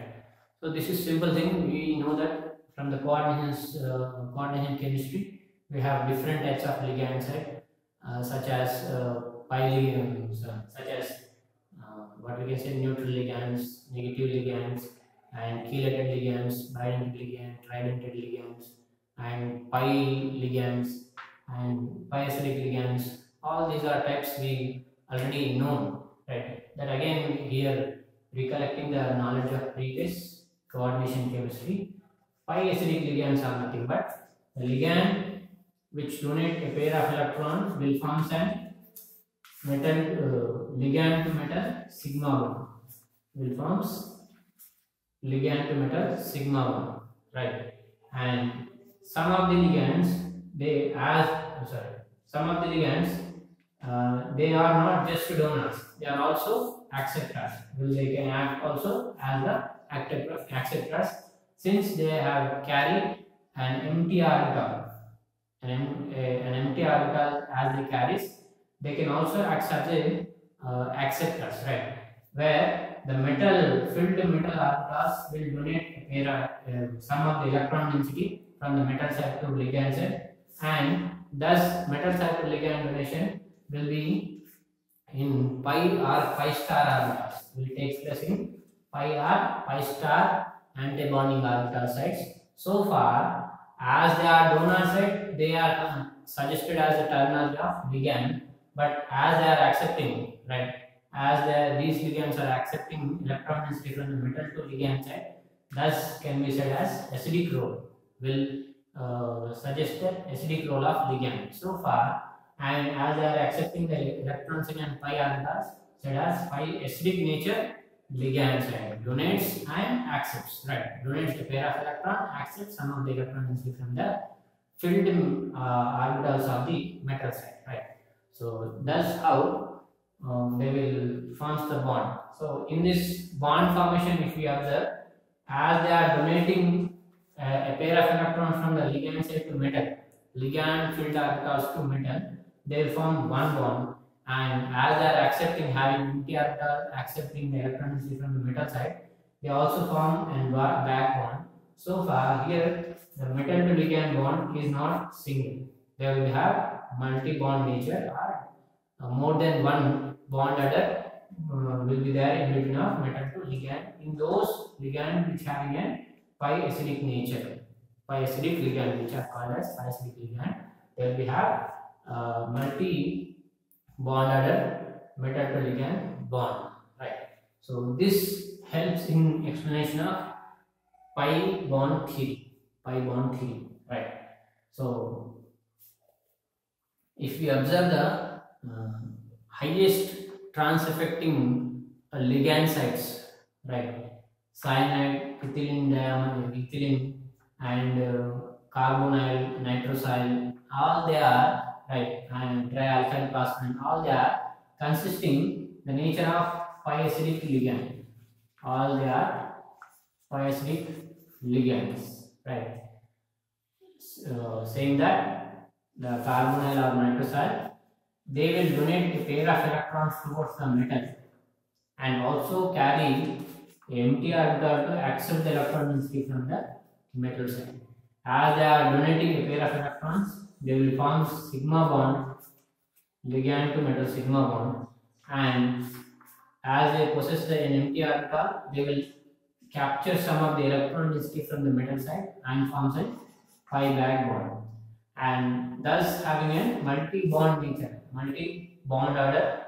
So this is simple thing. We know that from the coordination chemistry, we have different types of ligands, right? Such as pi ligands, such as what we can say neutral ligands, negative ligands, and chelated ligands, bidentate ligand, tridentate ligands, and pi ligands, and pi acidic ligands. All these are types we already know, right? That again here recollecting the knowledge of previous coordination chemistry. Pi acidic ligands are nothing but a ligand which donate a pair of electrons will form an metal ligand to metal sigma bond. Will forms ligand to metal sigma bond, right? And some of the ligands they some of the ligands they are not just donors, they are also acceptors. They can act also as the acceptors since they have carried an empty orbital, an empty orbital as they carries, they can also act as a acceptors, right? Where the filled metal orbitals will donate a pair some of the electron density from the metal side to ligand side, and thus metal side to ligand donation will be in pi or pi star orbitals. Will take place in pi or pi star antibonding orbital sites. So far, as they are donor site, they are suggested as a terminology of ligand, but as they are accepting, right? As these ligands are accepting electron density from the metal to ligand side, thus can be said as acidic role. Will suggest the acidic role of ligand so far, and as they are accepting the electrons in and pi orbitals, said as pi acidic nature ligand side donates and accepts, right? Donates the pair of electron, accepts some of the electron density from the filled orbitals of the metal side, right? So that's how they will form the bond. So in this bond formation, if we observe, as they are donating a pair of electrons from the ligand side to metal, ligand filled orbitals to metal, they will form one bond, and as they are accepting, having empty orbital, accepting the electron density from the metal side, they also form a back bond. So far here the metal to ligand bond is not single, they will have multi bond nature, or more than one bond adder will be there in between of metal to ligand in those ligand which having a pi acidic nature, pi acidic ligand, which are called as pi acidic ligand. They will have multi bond adder metal to ligand bond, right? So this helps in explanation of pi bond theory, right? So if we observe the highest trans-affecting ligand sites, right? Cyanide, ethylene diamine, ethylene, and carbonyl, nitrosyl, all they are, right, and trialkyl phosphine, all they are consisting the nature of pi acidic ligand. All they are pi acidic ligands, right? Saying that the carbonyl or nitrosyl, they will donate a pair of electrons towards the metal and also carry empty orbital to accept the electron density from the metal side. As they are donating a pair of electrons, they will form sigma bond, ligand to metal sigma bond, and as they possess the empty orbital, they will capture some of the electron density from the metal side and forms a pi back bond, and thus having a multi-bond nature, multi-bond order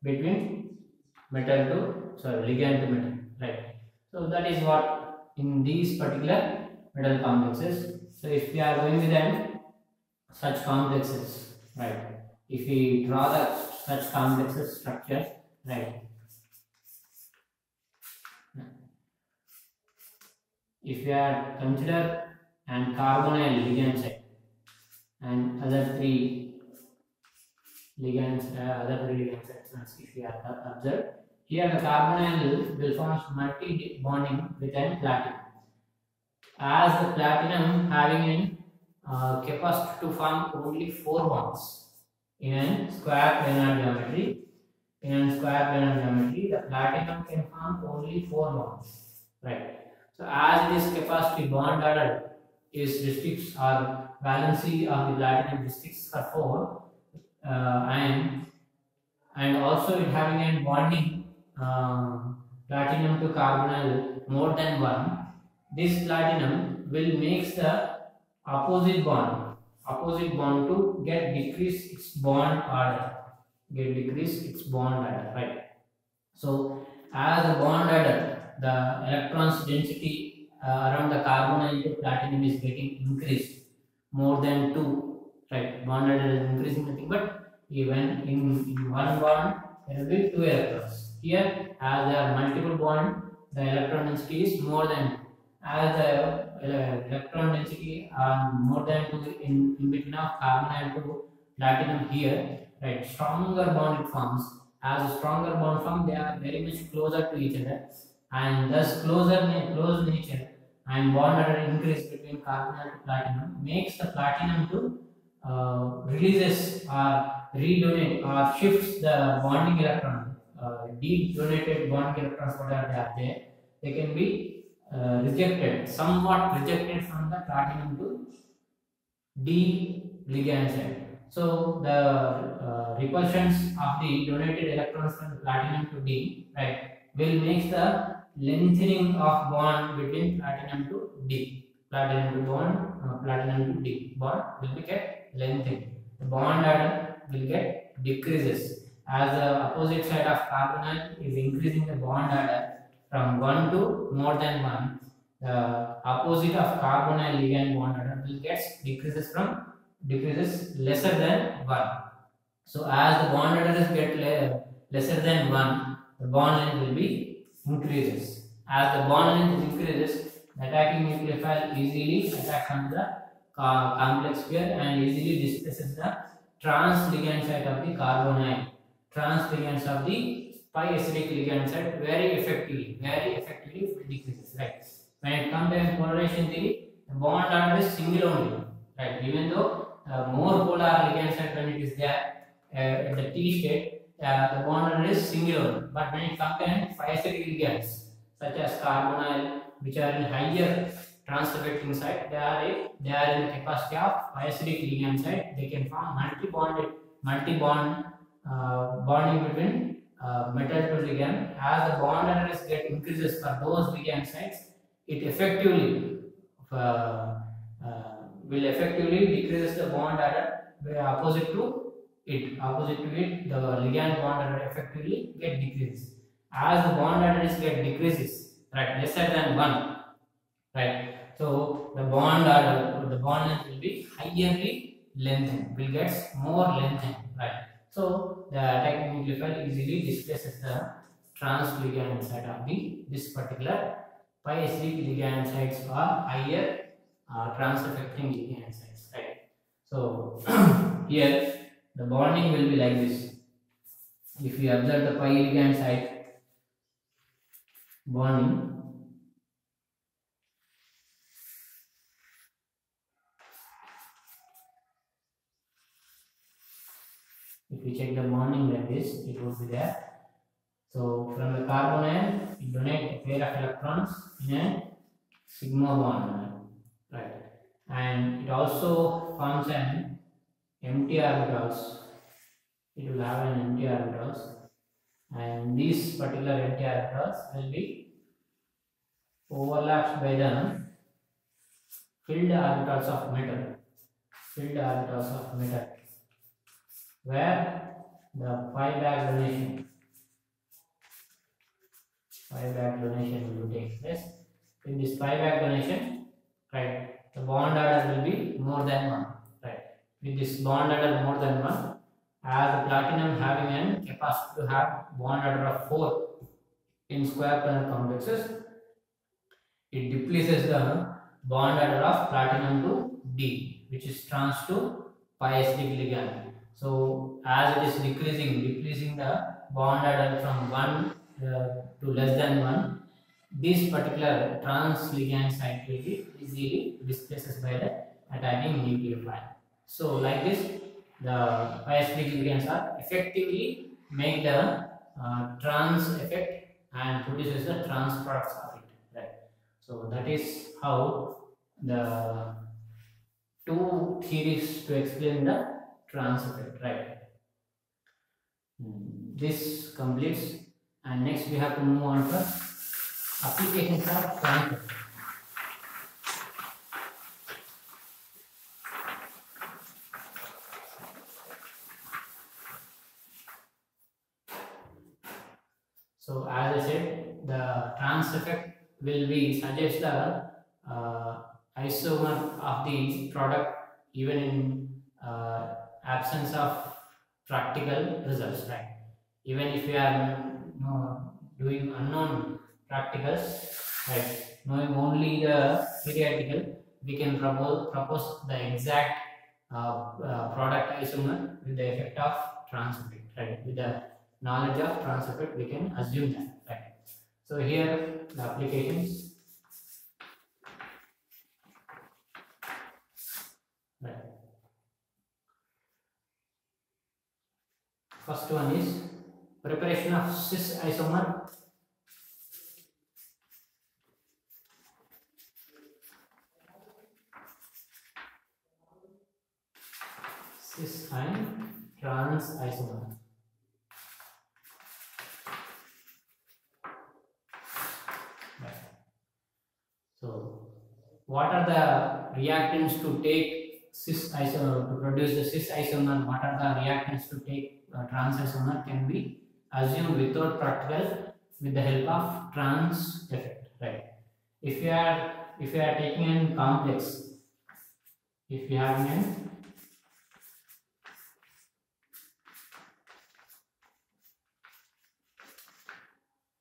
between metal to ligand to metal, right? So that is what in these particular metal complexes. So if we are going with them such complexes, right? If we draw the such complexes structure, right? If we are consider and carbonyl ligand site and other three ligands, sites, if we are observed, here the carbonyl will form multi-bonding with an platinum. As the platinum having a capacity to form only 4 bonds in a square planar geometry, the platinum can form only 4 bonds, right? So as this capacity bond order is restricts or valency of the platinum restricts for 4, and also it having a bonding platinum to carbonyl more than 1, this platinum will make the opposite bond to get decrease its bond order, right? So as the bond order, the electrons density around the carbonyl to platinum is getting increased more than 2, right? Bond order is increasing nothing but even in one bond there will be 2 electrons. Here as there are multiple bond, the electron density is more than 2. As the electron density are more than 2 in between of carbonyl to platinum here, right? Stronger bond it forms. As a stronger bond form, they are very much closer to each other, and thus close nature and bond order increase between carbonyl to platinum makes the platinum to releases or redonate or shifts the bonding electron, de-donated bonding electrons whatever they are there, they can be somewhat rejected from the platinum to D ligand side. So the repulsions of the donated electrons from the platinum to D, right, will make the lengthening of bond between platinum to D. Platinum to D bond will get lengthened. The bond order will get decreases as the opposite side of carbonyl is increasing the bond order from 1 to more than 1. The opposite of carbonyl ligand bond order will get decreases lesser than 1. So as the bond order is lesser than 1, the bond length will be increases. As the bond length increases, the attacking nucleophile easily attacks onto the complex pair and easily displaces the trans ligand site of the carbonyl, trans ligands of the pi acidic ligand site very effectively decreases, right? When it comes to polarization theory, the bond order is single only, right? Even though more polar ligand site when it is there at the T state, the bond order is single only. But when it comes to pi acidic ligands such as carbonyl, which are in higher trans-affecting site, they are in the capacity of pi acidic ligand site. They can form multi-bond bonding between metal to ligand. As the bond order get increases for those ligand sites, it effectively will effectively decreases the bond order opposite to it. The ligand bond order effectively get decreases. As the bond order get decreases, right, lesser than 1, right? So the bond order, the bond length will be higherly lengthened, will get more lengthened, right? So the attacking nucleophile easily displaces the trans ligand site of this particular pi S3 ligand sites or higher trans affecting ligand sites, right? So here the bonding will be like this. If we observe the pi ligand site bonding, if we check the bonding like this, it would be there. So from the carbon end, it donates a pair of electrons in a sigma bond, right? And it also forms an empty orbitals. It will have an empty orbitals, and these particular empty orbitals will be overlapped by the filled orbitals of metal. Filled orbitals of metal, where the pi back donation will take place. In this pi back donation, right, the bond order will be more than 1, right? With this bond order more than 1, as the platinum having an capacity to have bond order of 4 in square planar complexes, it depletes the bond order of platinum to D, which is trans to pi S3 ligand. So as it is decreasing the bond order from 1 to less than 1, this particular trans ligand site will be easily displaced by the attacking nucleophile. So like this, the pi S3 ligands are effectively make the trans effect and produces the trans products of it, right? So that is how the two theories to explain the trans effect, right? This completes, and next we have to move on to applications of trans effect. So as I said, the trans effect will be suggest the isomer of the product even in absence of practical results, right? Even if we are doing unknown practicals, right, knowing only the theoretical, we can propose the exact product isomer with the effect of trans effect, right? With the knowledge of trans effect, we can assume that, right? So here the applications, right? First one is preparation of cis isomer. Cis and trans isomer. Right. So what are the reactants to take cis isomer, to produce the cis isomer? What are the reactants to take trans isomer can be assumed without practical with the help of trans effect, right? If you are taking a complex, if you have a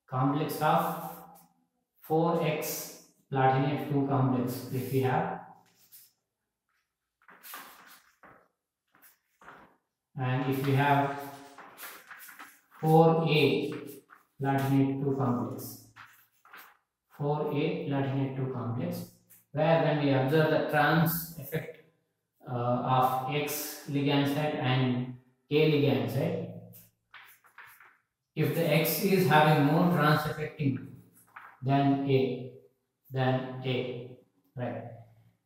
complex of 4x platinate 2 complex, if we have, and if we have 4a platinate 2 complex, 4a platinate 2 complex, where when we observe the trans effect of X ligand site and K ligand site, if the X is having more trans affecting than A, right?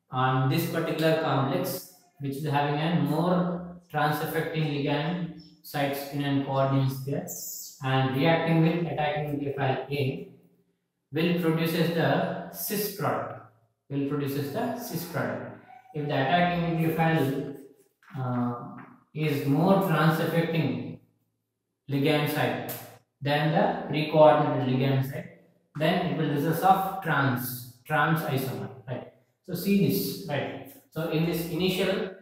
On this particular complex, which is having a more trans affecting ligand sites in an coordinate sphere and reacting with attacking nucleophile A, will produces the cis product. If the attacking nucleophile is more trans affecting ligand site than the pre-coordinated ligand site, then it will result of trans isomer, right? So see this, right? So in this initial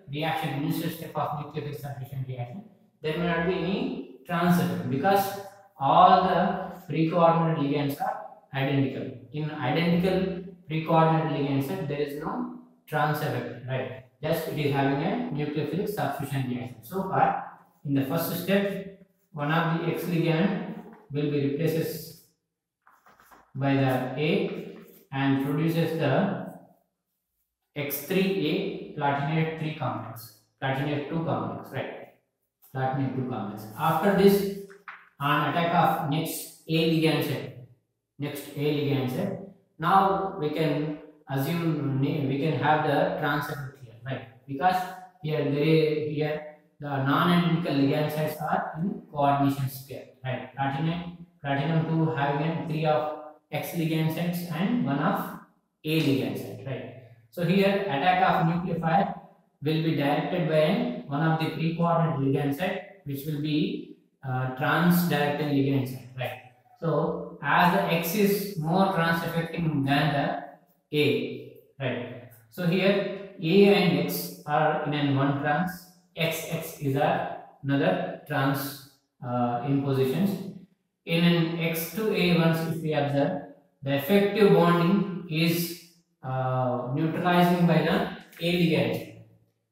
step of nucleophile separation reaction, there may not be any trans effect because all the pre-coordinate ligands are identical. In identical pre-coordinate ligand set, there is no trans effect, right? Just it is having a nucleophilic substitution reaction. So far, in the first step, one of the X ligand will be replaced by the A and produces the X3A platinate 3 complex, platinate 2 complex, right? Platinate 2 complex. After this, on attack of next A ligand set, now we can assume we can have the trans effect here, right? Because here the non-identical ligand sets are in coordination sphere, right? Platinum 2 having 3 of X ligand sets and 1 of A ligand set, right? So here attack of nucleophile will be directed by one of the pre-coordinate ligand set, which will be trans-directed ligand set, right? So as the X is more trans-affecting than the A, right? So here A and X are in one trans, XX is another trans in positions. In an X to A, once if we observe, the effective bonding is neutralizing by the A ligand.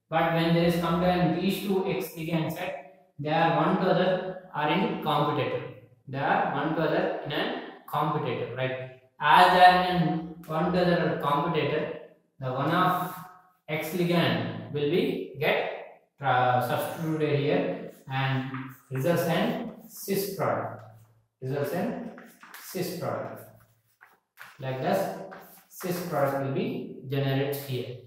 But when there is compared these two X ligand set, they are one to other are in competitor. They are one to other in a competitor, right? As they are in one to other competitor, the one of X ligand will be get substituted here and results in cis product. Like this, cis product will be generated here.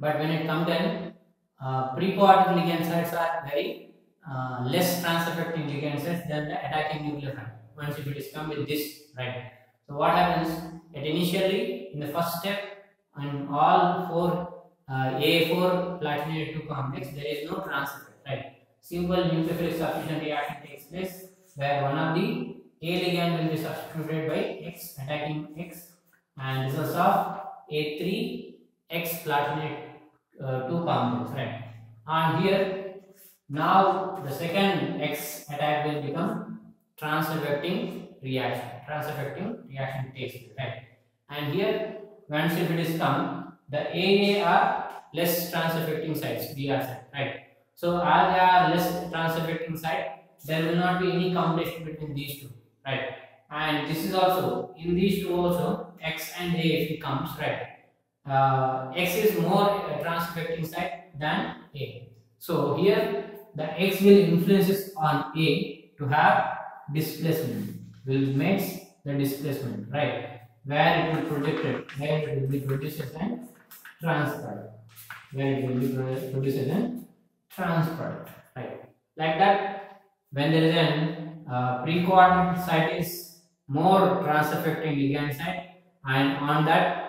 But when it comes then, pre-coordinate ligand sites are very less trans-affecting ligand sites than the attacking nucleophile. Once if it is come with this, right? So what happens? That initially in the first step, on all 4 A4 platinate 2 complex, there is no trans effect, right? Simple nucleophilic substitution reaction takes place where one of the A ligand will be substituted by X, attacking X, and results of A3 X platinate 2 complex, right? And here now the second X attack will become trans-affecting reaction. Takes place, right? And here once if it is come, the AA are less trans-affecting sites, BR site, right? So as they are less trans-affecting site, there will not be any competition between these two, right? And this is also in these two also X and A if it comes, right? X is more trans-affecting site than A. So here the X will influences on A to have displacement, will makes the displacement, right? Where it will projected, where it will be produced as a trans product, right? Like that, when there is an pre-coordinate site is more trans-affecting ligand site, and on that,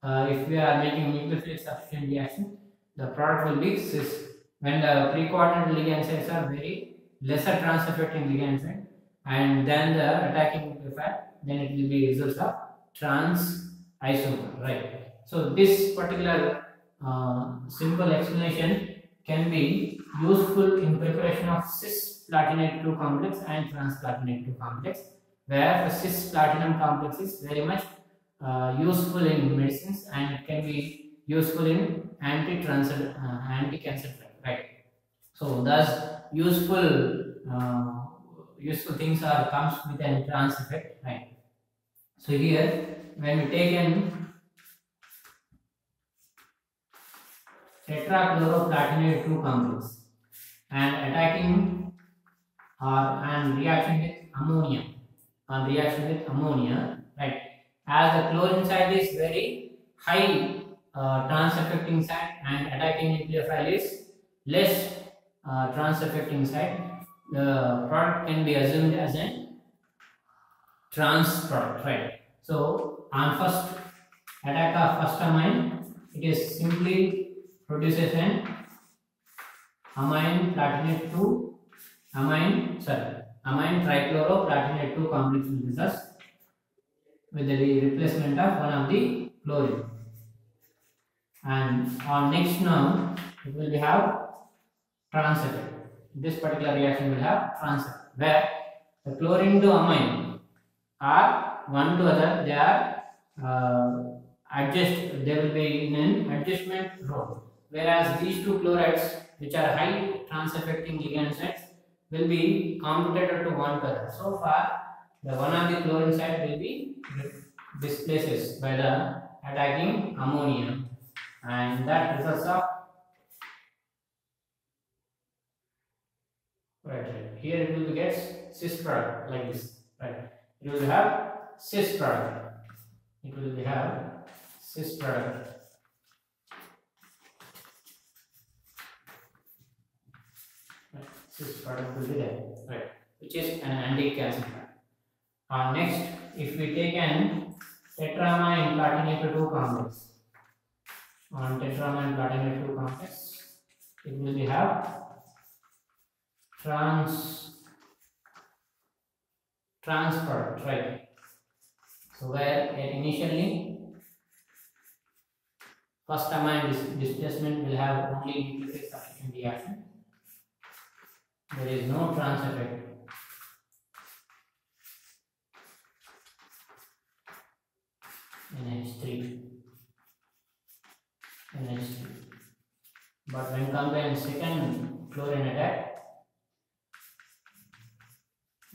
if we are making nucleophilic substitution reaction, the product will be cis. When the pre-coordinate ligand sites are very lesser trans-affecting ligand site, and then the attacking nucleophile, then it will be results of trans isomer, right? So this particular simple explanation can be useful in preparation of cis platinate 2 complex and trans platinate 2 complex, where the cis platinum complex is very much useful in medicines and it can be useful in anti-cancer drug, right? So thus useful things are comes with a trans effect, right? So here when we take an tetrachloroplatinate 2 complex and attacking and reaction with ammonia, right? As the chlorine site is very high trans-affecting site and attacking nucleophile is less trans-affecting site, the product can be assumed as a trans product, right? So on first attack of first amine, it is simply produces an amine platinate 2 amine trichloroplatinate 2 complex will results with the replacement of one of the chlorine. And on next now it will have trans effect. This particular reaction will have trans effect, where the chlorine to amine are one to other, they are they will be in an adjustment role, whereas these two chlorides, which are high trans affecting ligand sites, will be commutated to one to other. So far, the one of the chlorine side will be displaced by the attacking ammonia, and that results of right. Here it will get cis product like this, right? It will have cis product. It will have cis product. Right. Cis product will be there, right? Which is an anti-calcifier. Next, if we take an tetramine platinate 2 complex, on tetramine platinate 2 complex, it will be have trans product, right? So where initially first amine displacement will have only nucleophilic substitution reaction. There is no trans effect. NH3. But when combined second chlorine attack,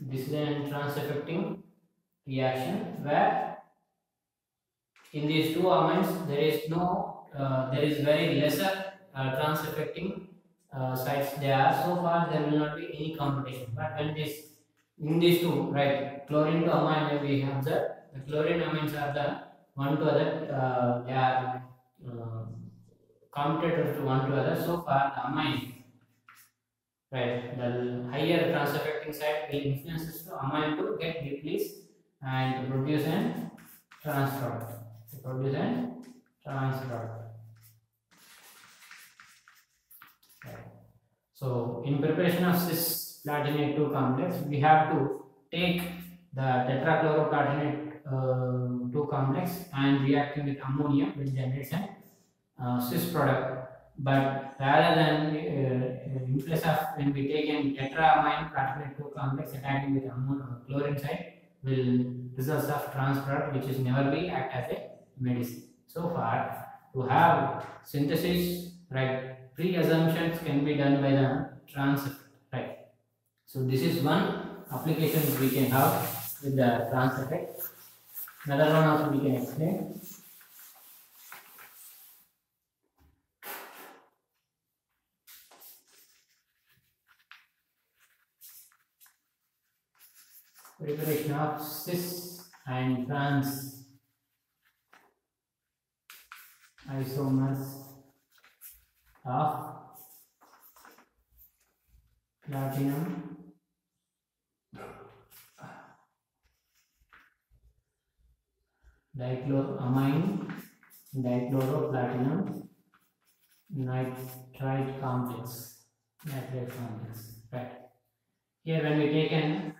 this is an trans affecting reaction, where in these two amines there is very lesser trans affecting sites there. So far there will not be any competition, but when in these two, right, chlorine to amine, when we observe the chlorine amines are the one to other, they are commutated to one to other. So far the amine, right, the higher trans affecting site will influence to amine to get depleted and to produce an trans product. Right. So in preparation of cis platinate 2 complex, we have to take the tetrachloroplatinate 2 complex and reacting with ammonia which generates a cis product. But rather than in place of when we take an tetramine platinate 2 complex attacking with chlorine side, will results of trans product, which is never be act as a medicine. So far, to have synthesis, right, pre-assumptions can be done by the trans effect, right? So this is one application we can have with the trans effect. Another one also we can explain. Preparation of cis and trans isomers of platinum dichloroamine dichloroplatinum nitrite complex, right? Here when we take an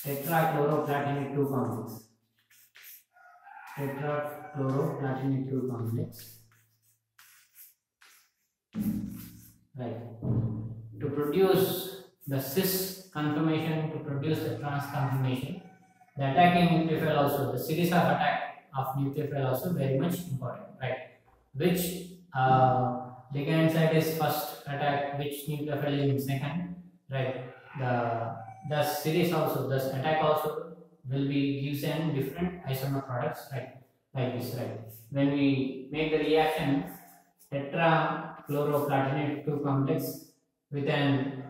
tetrachloroplatinate 2 complex, right, to produce the cis conformation, to produce the trans conformation, the attacking nucleophile also, the series of attack of nucleophile also very much important, right? Which ligand site is first attack, which nucleophile is in second, right? The series also, the attack also will be gives an different isomer products, right? Like this, right? When we make the reaction tetrachloroplatinate 2 complex with an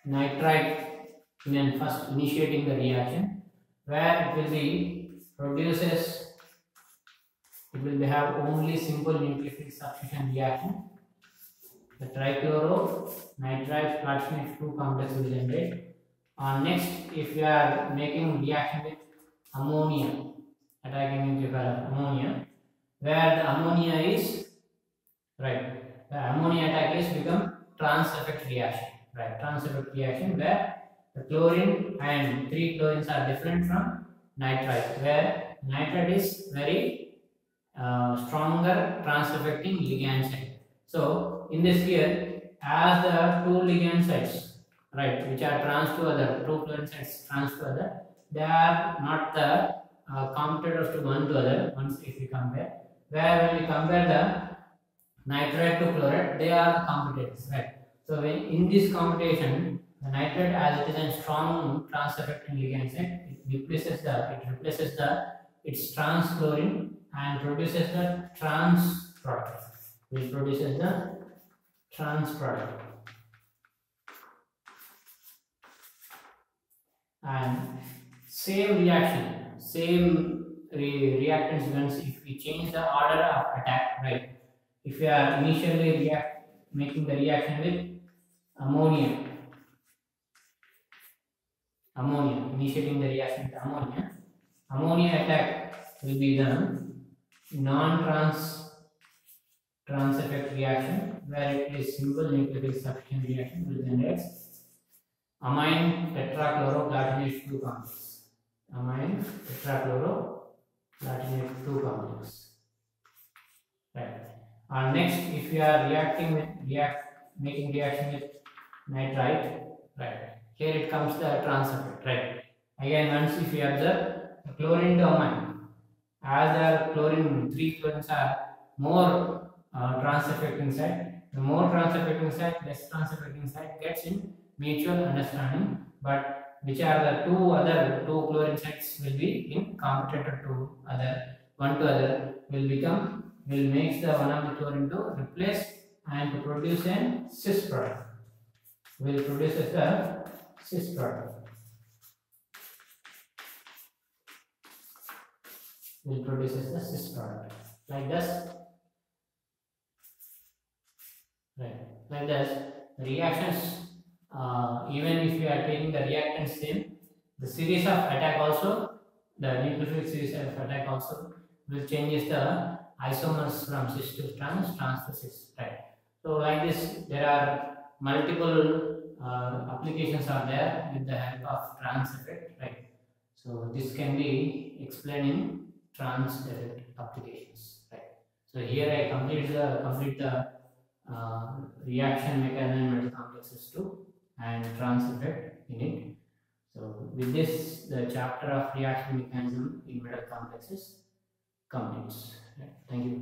nitrite in an first initiating the reaction, where it will be produces, it will have only simple nucleophilic substitution reaction. The trichloro nitrite platinate 2 complex will generate. Next, if we are making reaction with ammonia, attacking nucleophile of ammonia, where the ammonia is, right, the ammonia attack is become trans effect reaction, right? Trans effect reaction where the chlorine and 3 chlorines are different from nitrite, where nitrite is very stronger trans-affecting ligand site. So in this here, as the two ligand sites, right, which are trans to other, two chlorine sites trans to other, they are not the competitors to one to other. Once if we compare, where when we compare the nitrate to chloride, they are the competitors, right? So when in this competition, the nitrate, as it is a strong trans-affecting ligand site, it replaces the its trans chlorine and produces the trans product, which produces the trans product. And same reaction, reactants events, if we change the order of attack, right? If we are initially making the reaction with ammonia, initiating the reaction with ammonia attack will be the trans effect reaction, where it is simple nucleophilic substitution reaction will generate amine tetrachloroplatinate 2 complex. Amine tetrachloroplatinate 2 complex. Right. And next, if we are making reaction with nitrite, right? Here it comes the trans effect, right? Again, once if we observe the chlorine to amine, as the chlorine, 3 chlorines are more trans-affecting side. The more trans-affecting side, less trans-affecting side gets in mutual understanding. But which are the two chlorine sites will be in competitor to other, one to other will make the one of the chlorine to replace and to produce a cis product. Will produce a cis product. Will produce the cis product like this. Right, like this. The reactions, even if you are taking the reactant same, the series of attack also, the nucleophilic series of attack also will changes the isomers from cis to trans, trans to cis. Right. So like this, there are multiple applications are there with the help of trans effect. Right. So this can be explained in trans effect applications. Right. So here I complete the reaction mechanism in metal complexes 2 and trans effect in it. So with this, the chapter of reaction mechanism in metal complexes completes. Right. Thank you.